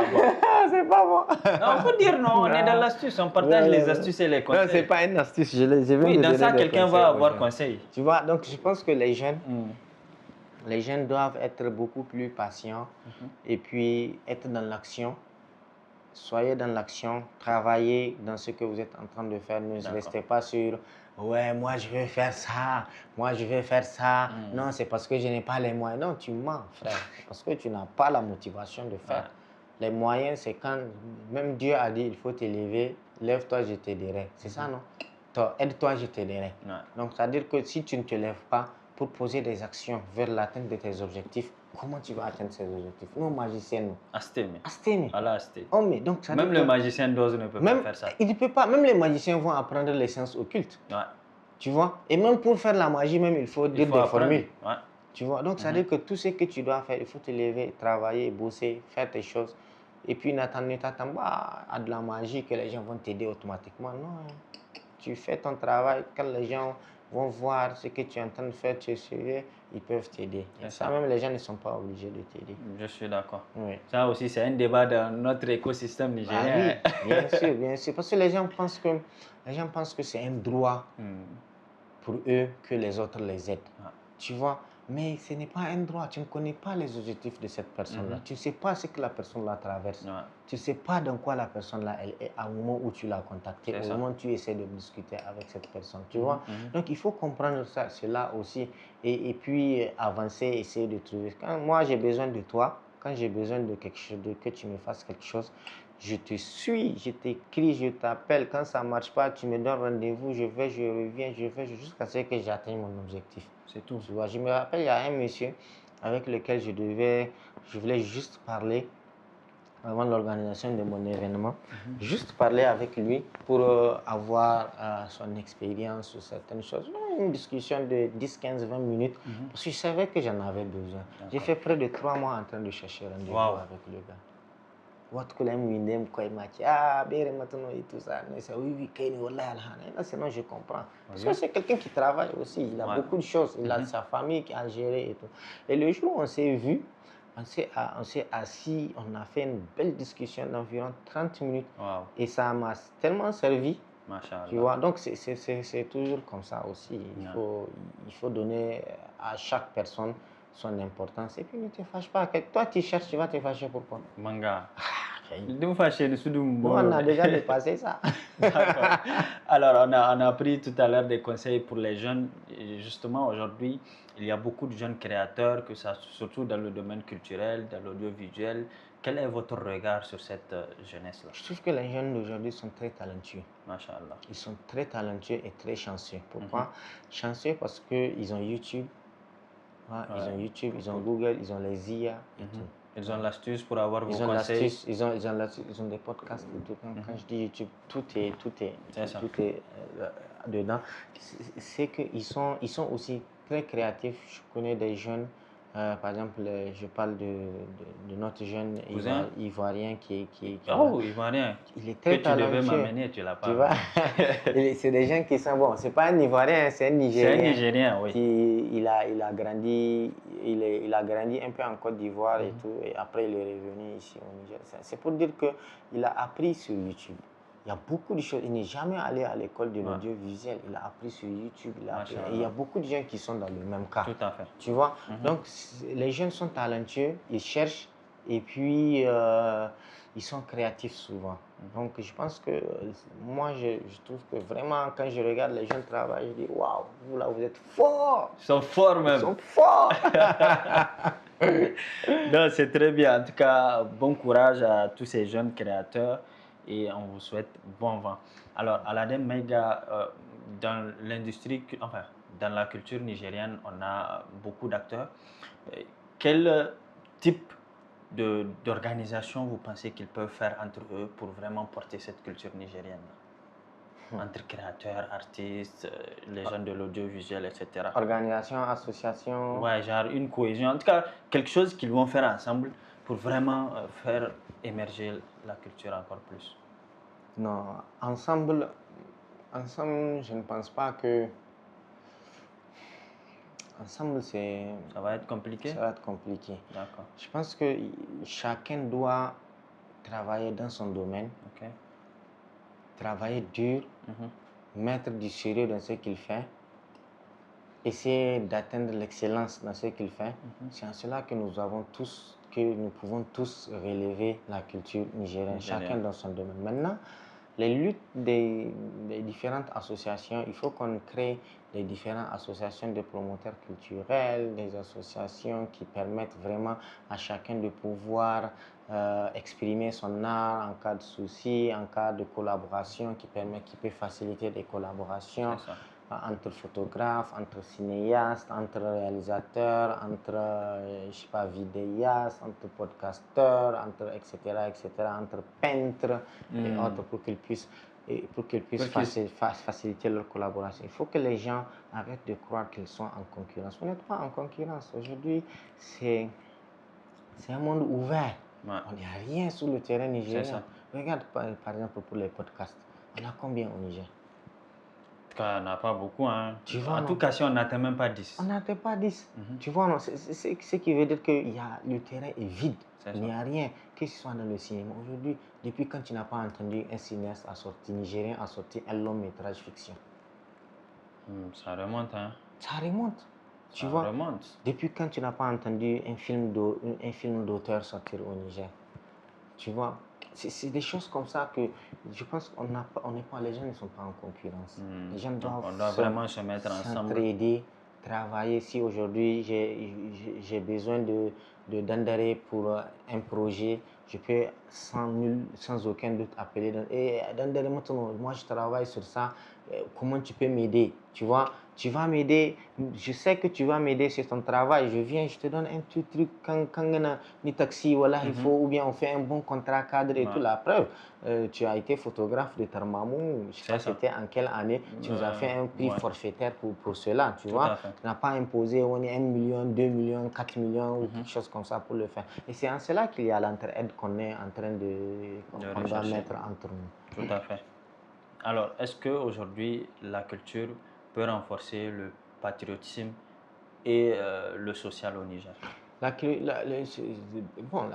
C'est pas bon. Non, faut dire non. On est dans l'astuce. On partage les astuces et les conseils. Non, c'est pas une astuce. Oui, dans ça, quelqu'un va avoir conseil. Tu vois, donc je pense que les jeunes doivent être beaucoup plus patients et puis être dans l'action. Soyez dans l'action, travaillez dans ce que vous êtes en train de faire. Ne restez pas sur « ouais, moi je veux faire ça, moi je veux faire ça ». Non, c'est parce que je n'ai pas les moyens. Non, tu mens, frère. Parce que tu n'as pas la motivation de faire. Les moyens, c'est quand même Dieu a dit « il faut t'élever, lève-toi, je t'aiderai ». C'est ça, non? Aide-toi, je t'aiderai. Donc, c'est-à-dire que si tu ne te lèves pas pour poser des actions vers l'atteinte de tes objectifs, comment tu vas atteindre ces objectifs? Nous, magiciens, nous. Astémé. Astémé. Allah asté. Oh, mais donc, ça Même veut le dire magicien d'Oz ne peut pas faire ça. il ne peut pas. Même les magiciens vont apprendre les sciences occultes. Ouais. Tu vois? Et même pour faire la magie, même, il faut dire des apprendre. formules. Ouais. Tu vois? Donc, ça veut dire que tout ce que tu dois faire, il faut te lever, travailler, bosser, faire tes choses. Et puis, ne t'attends pas à de la magie que les gens vont t'aider automatiquement. Non. Tu fais ton travail. Quand les gens vont voir ce que tu es en train de faire, tu es sérieux, ils peuvent t'aider. Et ça, même les gens ne sont pas obligés de t'aider. Je suis d'accord. Oui. Ça aussi, c'est un débat dans notre écosystème nigérien. Ah oui, bien sûr, bien sûr. Parce que les gens pensent que c'est un droit pour eux que les autres les aident. Tu vois? Mais ce n'est pas un droit. Tu ne connais pas les objectifs de cette personne-là. Tu ne sais pas ce que la personne-là traverse. Tu ne sais pas dans quoi la personne-là elle est au moment où tu l'as contactée, au moment où tu essaies de discuter avec cette personne. Tu vois? Donc, il faut comprendre cela aussi. Et puis, avancer, essayer de trouver. Quand moi, j'ai besoin de toi, quand j'ai besoin de quelque chose, que tu me fasses quelque chose, je te suis, je t'écris, je t'appelle. Quand ça ne marche pas, tu me donnes rendez-vous, je vais, je reviens, je fais jusqu'à ce que j'atteigne mon objectif. C'est tout. Tu vois, je me rappelle, il y a un monsieur avec lequel je voulais juste parler avant l'organisation de mon événement, juste parler avec lui pour avoir son expérience sur certaines choses. Une discussion de 10, 15, 20 minutes, parce que je savais que j'en avais besoin. J'ai fait près de 3 mois en train de chercher rendez-vous avec le gars. Et tout ça. Oui, sinon je comprends. Parce que c'est quelqu'un qui travaille aussi, il a beaucoup de choses, il a sa famille qui a géré et tout. Et le jour où on s'est vu, on s'est assis, on a fait une belle discussion d'environ 30 minutes. Et ça m'a tellement servi. Tu vois, donc c'est toujours comme ça aussi. Il faut donner à chaque personne son importance. Et puis ne te fâche pas. Toi, tu cherches, tu vas te fâcher pourquoi? Manga. Nous, on a déjà dépassé ça. Alors, on a appris tout à l'heure des conseils pour les jeunes. Et justement, aujourd'hui, il y a beaucoup de jeunes créateurs, surtout dans le domaine culturel, dans l'audiovisuel. Quel est votre regard sur cette jeunesse-là? Je trouve que les jeunes d'aujourd'hui sont très talentueux. Machallah. Ils sont très talentueux et très chanceux. Pourquoi? Chanceux parce qu'ils ont YouTube. Ils ont YouTube, ils ont Google, ils ont les IA et tout. Ils ont l'astuce pour avoir vos conseils. L'astuce, ils ont des podcasts et tout. Quand je dis YouTube, tout est dedans. C'est qu'ils sont aussi très créatifs. Je connais des jeunes, par exemple, je parle de notre jeune Ivoirien qui Ivoirien. Il est très talentueux. Tu devais m'amener, tu l'as pas. Tu vois, c'est des gens qui sont bons. C'est pas un Ivoirien, c'est un Nigérien. C'est un Nigérien, oui. Il a grandi un peu en Côte d'Ivoire et tout, et après il est revenu ici au Niger. C'est pour dire qu'il a appris sur YouTube. Il y a beaucoup de choses. Il n'est jamais allé à l'école de l'audiovisuel. Il a appris sur YouTube. Et il y a beaucoup de gens qui sont dans le même cas. Tout à fait. Tu vois, donc les jeunes sont talentueux, ils cherchent et puis ils sont créatifs souvent. Donc je pense que moi je trouve que vraiment quand je regarde les jeunes travailler, je dis waouh, vous là vous êtes forts. Ils sont forts même. Ils sont forts. Non, c'est très bien. En tout cas, bon courage à tous ces jeunes créateurs et on vous souhaite bon vent. Alors, Aladem Maïga, dans l'industrie, enfin, dans la culture nigérienne, on a beaucoup d'acteurs. Quel type d'organisation vous pensez qu'ils peuvent faire entre eux pour vraiment porter cette culture nigérienne? Entre créateurs, artistes, les gens de l'audiovisuel, etc. Organisation, association. Ouais, genre une cohésion. En tout cas, quelque chose qu'ils vont faire ensemble pour vraiment faire émerger la culture encore plus. Non, ensemble, je ne pense pas que... Ensemble, ça va être compliqué? Ça va être compliqué. D'accord. Je pense que chacun doit travailler dans son domaine. Okay. Travailler dur, mettre du sérieux dans ce qu'il fait, essayer d'atteindre l'excellence dans ce qu'il fait. C'est en cela que nous pouvons tous relever la culture nigérienne, chacun dans son domaine. Maintenant, les luttes des différentes associations, il faut qu'on crée des différentes associations de promoteurs culturels, des associations qui permettent vraiment à chacun de pouvoir exprimer son art en cas de souci, en cas de collaboration, qui peut faciliter des collaborations. entre photographes, entre cinéastes, entre réalisateurs, entre, je sais pas, vidéastes, entre podcasteurs, entre, etc., entre peintres et autres pour qu'ils puissent faciliter leur collaboration. Il faut que les gens arrêtent de croire qu'ils sont en concurrence. Vous n'êtes pas en concurrence. Aujourd'hui, c'est un monde ouvert. Ouais. On n'y a rien sur le terrain nigérien. Regarde par exemple pour les podcasts. On a combien au Niger? On n'a pas beaucoup. Hein. Tu vois, en tout cas, si on n'atteint même pas 10. On n'atteint pas 10. Tu vois, non, c'est ce qui veut dire que le terrain est vide. Il n'y a rien, que ce soit dans le cinéma. Aujourd'hui, depuis quand tu n'as pas entendu un cinéaste nigérien a sorti un long métrage fiction? Ça remonte, hein. Ça remonte. Tu Ça vois, remonte. depuis quand tu n'as pas entendu un film d'auteur sortir au Niger? Tu vois, c'est des choses comme ça que je pense qu'on n'est pas, les gens ne sont pas en concurrence. Les gens doivent on doit vraiment se mettre ensemble. S'entraider, travailler. Si aujourd'hui j'ai besoin de Dandere pour un projet, je peux sans aucun doute appeler Dandere, maintenant, moi je travaille sur ça. Comment tu peux m'aider? Tu vois, tu vas m'aider. Je sais que tu vas m'aider sur ton travail. Je viens, je te donne un petit truc quand ni taxi, voilà, il faut, ou bien on fait un bon contrat cadre et tout. La preuve, tu as été photographe de Tarmamou. Je sais pas c'était en quelle année. Tu nous as fait un prix forfaitaire pour cela, tu vois. Tu n'as pas imposé on est 1 million, 2 millions, 4 millions ou quelque chose comme ça pour le faire. Et c'est en cela qu'il y a l'entraide qu'on est en train qu'on doit mettre entre nous. Tout à fait. Alors, est-ce qu'aujourd'hui, la culture peut renforcer le patriotisme et le social au Niger? La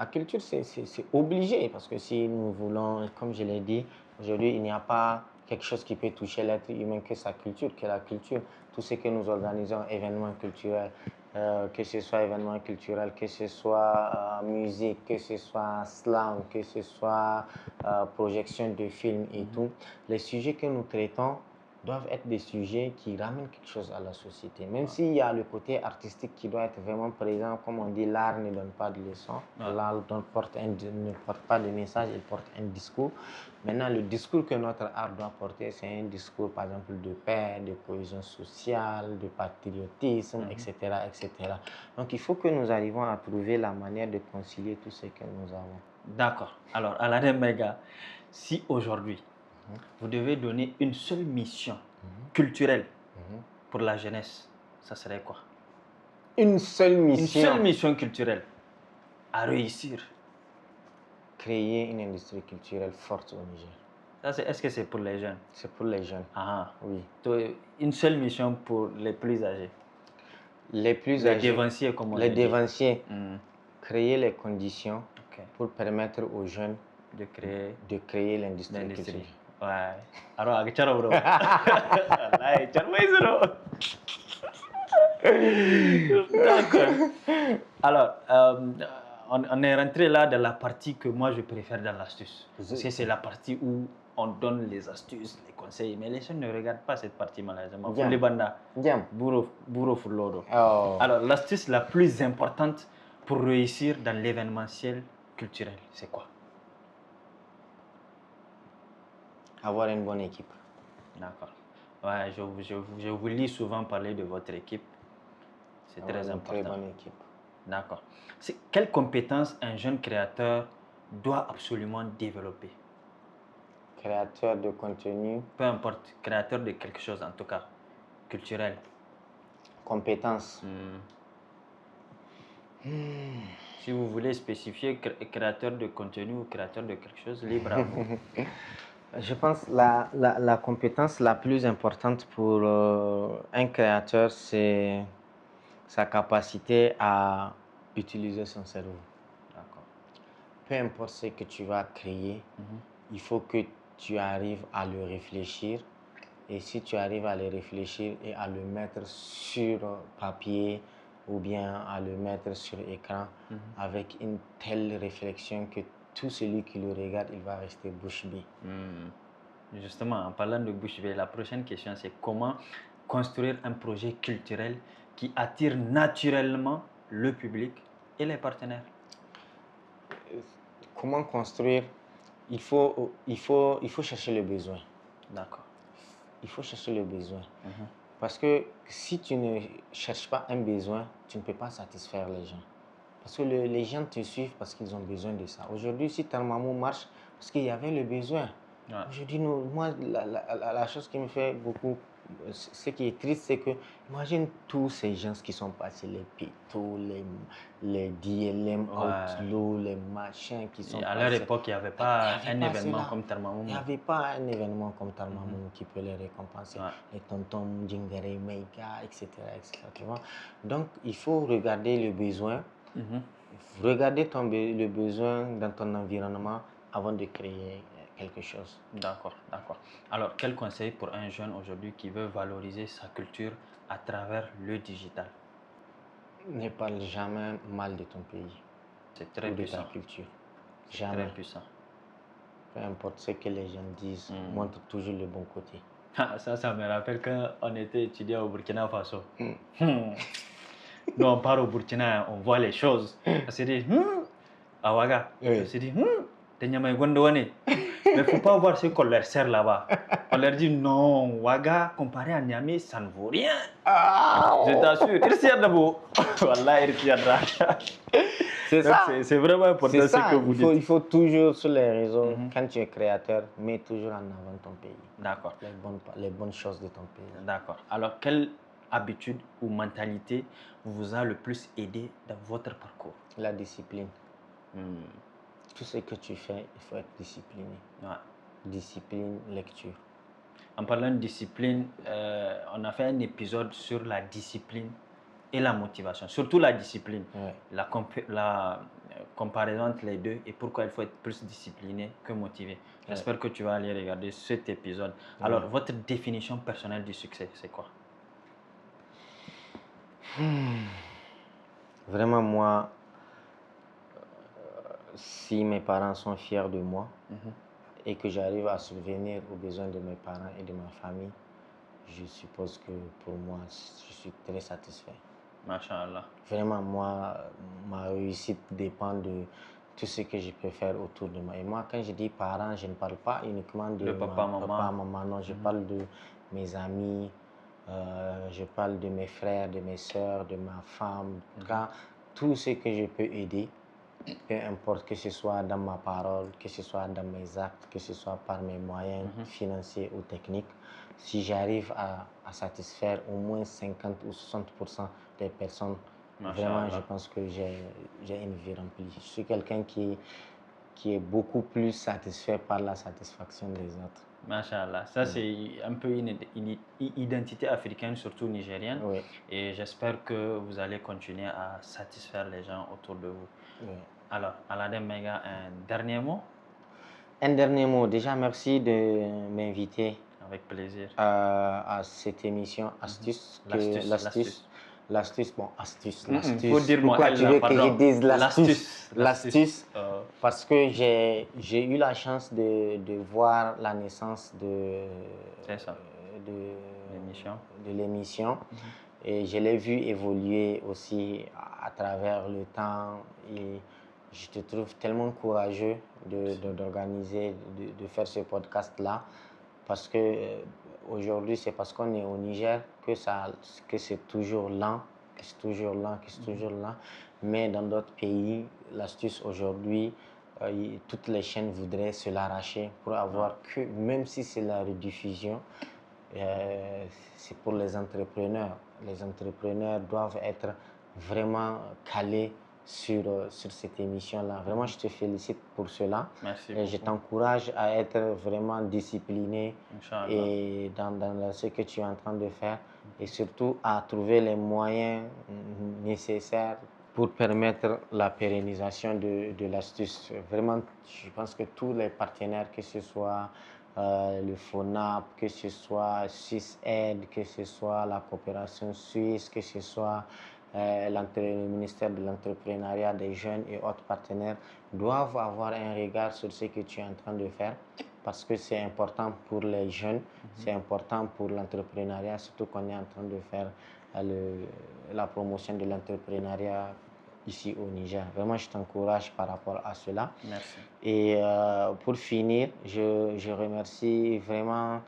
culture, c'est obligé parce que si nous voulons, comme je l'ai dit, aujourd'hui, il n'y a pas quelque chose qui peut toucher l'être humain que sa culture, que la culture. Tout ce que nous organisons, événements culturels, que ce soit événements culturels, que ce soit musique, que ce soit slam, que ce soit projection de films et tout, les sujets que nous traitons doivent être des sujets qui ramènent quelque chose à la société. Même s'il y a le côté artistique qui doit être vraiment présent, comme on dit, l'art ne donne pas de leçons, l'art ne porte pas de message, il porte un discours. Maintenant, le discours que notre art doit porter, c'est un discours, par exemple, de paix, de cohésion sociale, de patriotisme, etc., etc. Donc, il faut que nous arrivions à trouver la manière de concilier tout ce que nous avons. D'accord. Alors, Aladin Mega, si aujourd'hui, vous devez donner une seule mission culturelle pour la jeunesse, ça serait quoi? Une seule mission? Une seule mission culturelle à réussir. Créer une industrie culturelle forte au Niger. Est-ce que c'est pour les jeunes? C'est pour les jeunes. Ah, oui. Donc, une seule mission pour les plus âgés. Les plus âgés. Les dévanciers, comme on dit. Les dévanciers. Créer les conditions pour permettre aux jeunes de créer l'industrie culturelle. Ouais. Alors, bro. D'accord. Alors, on est rentré là dans la partie que moi je préfère dans l'astuce. C'est la partie où on donne les astuces, les conseils, mais les gens ne regardent pas cette partie malheureusement. Les bandas. Bourreau Furlodo. Alors, l'astuce la plus importante pour réussir dans l'événementiel culturel, c'est quoi? Avoir une bonne équipe. D'accord. Ouais, je vous lis souvent parler de votre équipe. C'est très important. Une très bonne équipe. D'accord. Quelles compétences un jeune créateur doit absolument développer? Créateur de contenu. Peu importe, créateur de quelque chose en tout cas, culturel. Compétences. Si vous voulez spécifier créateur de contenu ou créateur de quelque chose, libre à vous. Je pense que la compétence la plus importante pour un créateur, c'est sa capacité à utiliser son cerveau. D'accord. Peu importe ce que tu vas créer, il faut que tu arrives à le réfléchir. Et si tu arrives à le réfléchir et à le mettre sur papier ou bien à le mettre sur écran avec une telle réflexion que tout celui qui le regarde, il va rester bouche bée. Justement, en parlant de bouche bée, la prochaine question, c'est comment construire un projet culturel qui attire naturellement le public et les partenaires? Comment construire? Il faut chercher le besoin. D'accord. Il faut chercher le besoin. Parce que si tu ne cherches pas un besoin, tu ne peux pas satisfaire les gens. Parce que les gens te suivent parce qu'ils ont besoin de ça. Aujourd'hui, si Tarmamou marche, parce qu'il y avait le besoin. Ouais. Aujourd'hui, moi, la chose qui me fait beaucoup, ce qui est triste, c'est que, imagine tous ces gens qui sont passés, les Pétos, les DLM, Ouais. Outlaw, les machins qui sont Et à passés. leur époque, il n'y avait Il pas y avait un pas événement cela. comme Tarmamou. Il n'y avait pas un événement comme Tarmamou qui peut les récompenser. Ouais. Les tontons, Djingare, Meika, etc., etc. Tu vois? Donc, il faut regarder le besoin. Regarder le besoin dans ton environnement avant de créer quelque chose. D'accord, d'accord. Alors, quel conseil pour un jeune aujourd'hui qui veut valoriser sa culture à travers le digital? Ne parle jamais mal de ton pays C'est très ou de puissant. ta culture. C'est Jamais. très puissant. Peu importe ce que les gens disent, montre toujours le bon côté. Ah, ça me rappelle quand on était étudiant au Burkina Faso. Nous, on part au Burkina, on voit les choses. On se dit, Awaga. Oui. On se dit, mais il ne faut pas voir ce qu'on leur sert là-bas. On leur dit, non, Ouaga, comparé à Niamey, ça ne vaut rien. Je t'assure. C'est ça. C'est vraiment important C'est ça. ce que vous dites. Il faut toujours sur les réseaux, quand tu es créateur, mets toujours en avant ton pays. D'accord. Les bonnes choses de ton pays. D'accord. Alors, quelle habitude ou mentalité vous a le plus aidé dans votre parcours? La discipline. Tout ce que tu fais, il faut être discipliné. Ouais. Discipline, lecture. En parlant de discipline, on a fait un épisode sur la discipline et la motivation, surtout la discipline, la comparaison entre les deux et pourquoi il faut être plus discipliné que motivé. J'espère que tu vas aller regarder cet épisode. Alors, votre définition personnelle du succès, c'est quoi? Vraiment, moi, si mes parents sont fiers de moi et que j'arrive à subvenir aux besoins de mes parents et de ma famille, je suppose que pour moi, je suis très satisfait. Masha'Allah. Vraiment, moi, ma réussite dépend de tout ce que je peux faire autour de moi. Et moi, quand je dis parents, je ne parle pas uniquement de papa, maman, non, je parle de mes amis, je parle de mes frères, de mes soeurs, de ma femme. En tout cas, tout ce que je peux aider, peu importe que ce soit dans ma parole, que ce soit dans mes actes, que ce soit par mes moyens financiers ou techniques, si j'arrive à satisfaire au moins 50 ou 60% des personnes, vraiment, je pense que j'ai une vie remplie. Je suis quelqu'un qui est beaucoup plus satisfait par la satisfaction des autres. Masha'Allah. Ça, c'est un peu une identité africaine, surtout nigérienne. Oui. Et j'espère que vous allez continuer à satisfaire les gens autour de vous. Oui. Alors, Aladem Mega, un dernier mot? Un dernier mot. Déjà, merci de m'inviter. Avec plaisir. À cette émission Astuce. L'astuce, bon, astuce. Il faut dire pourquoi tu veux que je dise l'astuce? L'astuce, parce que j'ai eu la chance de voir la naissance de l'émission. Et je l'ai vu évoluer aussi à travers le temps. Et je te trouve tellement courageux d'organiser, de faire ce podcast-là. Parce que aujourd'hui, c'est parce qu'on est au Niger que c'est toujours lent, Mais dans d'autres pays, l'astuce aujourd'hui, toutes les chaînes voudraient se l'arracher pour avoir que, même si c'est la rediffusion, c'est pour les entrepreneurs. Les entrepreneurs doivent être vraiment calés sur cette émission-là. Vraiment, je te félicite pour cela. Merci et je t'encourage à être vraiment discipliné et dans ce que tu es en train de faire et surtout à trouver les moyens nécessaires pour permettre la pérennisation de l'astuce. Vraiment, je pense que tous les partenaires, que ce soit le FONAP, que ce soit SwissAid, que ce soit la coopération suisse, que ce soit le ministère de l'entrepreneuriat des jeunes et autres partenaires, doivent avoir un regard sur ce que tu es en train de faire parce que c'est important pour les jeunes, c'est important pour l'entrepreneuriat, surtout qu'on est en train de faire la promotion de l'entrepreneuriat ici au Niger. Vraiment, je t'encourage par rapport à cela. Merci. Et pour finir, je remercie vraiment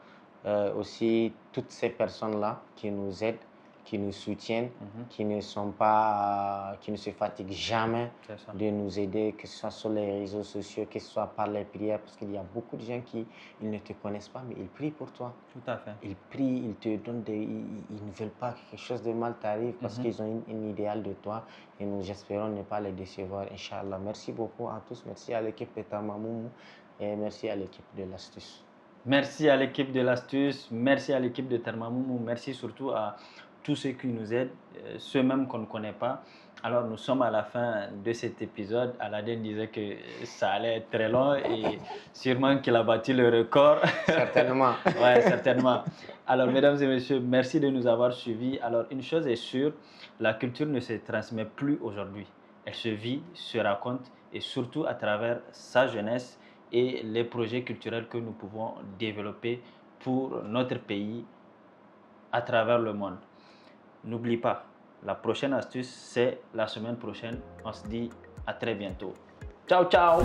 aussi toutes ces personnes-là qui nous aident, qui nous soutiennent, qui ne sont pas, qui ne se fatiguent jamais de nous aider, que ce soit sur les réseaux sociaux, que ce soit par les prières, parce qu'il y a beaucoup de gens qui ils ne te connaissent pas, mais ils prient pour toi. Tout à fait. Ils prient, ils te donnent ils ne veulent pas que quelque chose de mal t'arrive parce qu'ils ont un idéal de toi et nous espérons ne pas les décevoir, Inch'Allah. Merci beaucoup à tous, merci à l'équipe de Tarmamoumou et merci à l'équipe de l'Astuce. Merci à l'équipe de l'Astuce, merci à l'équipe de Tarmamoumou, merci surtout à tous ceux qui nous aident, ceux même qu'on ne connaît pas. Alors nous sommes à la fin de cet épisode. Aladin disait que ça allait être très long et sûrement qu'il a battu le record. Certainement. Ouais, certainement. Alors mesdames et messieurs, merci de nous avoir suivis. Alors une chose est sûre, la culture ne se transmet plus aujourd'hui. Elle se vit, se raconte et surtout à travers sa jeunesse et les projets culturels que nous pouvons développer pour notre pays à travers le monde. N'oublie pas, la prochaine astuce, c'est la semaine prochaine. On se dit à très bientôt. Ciao, ciao!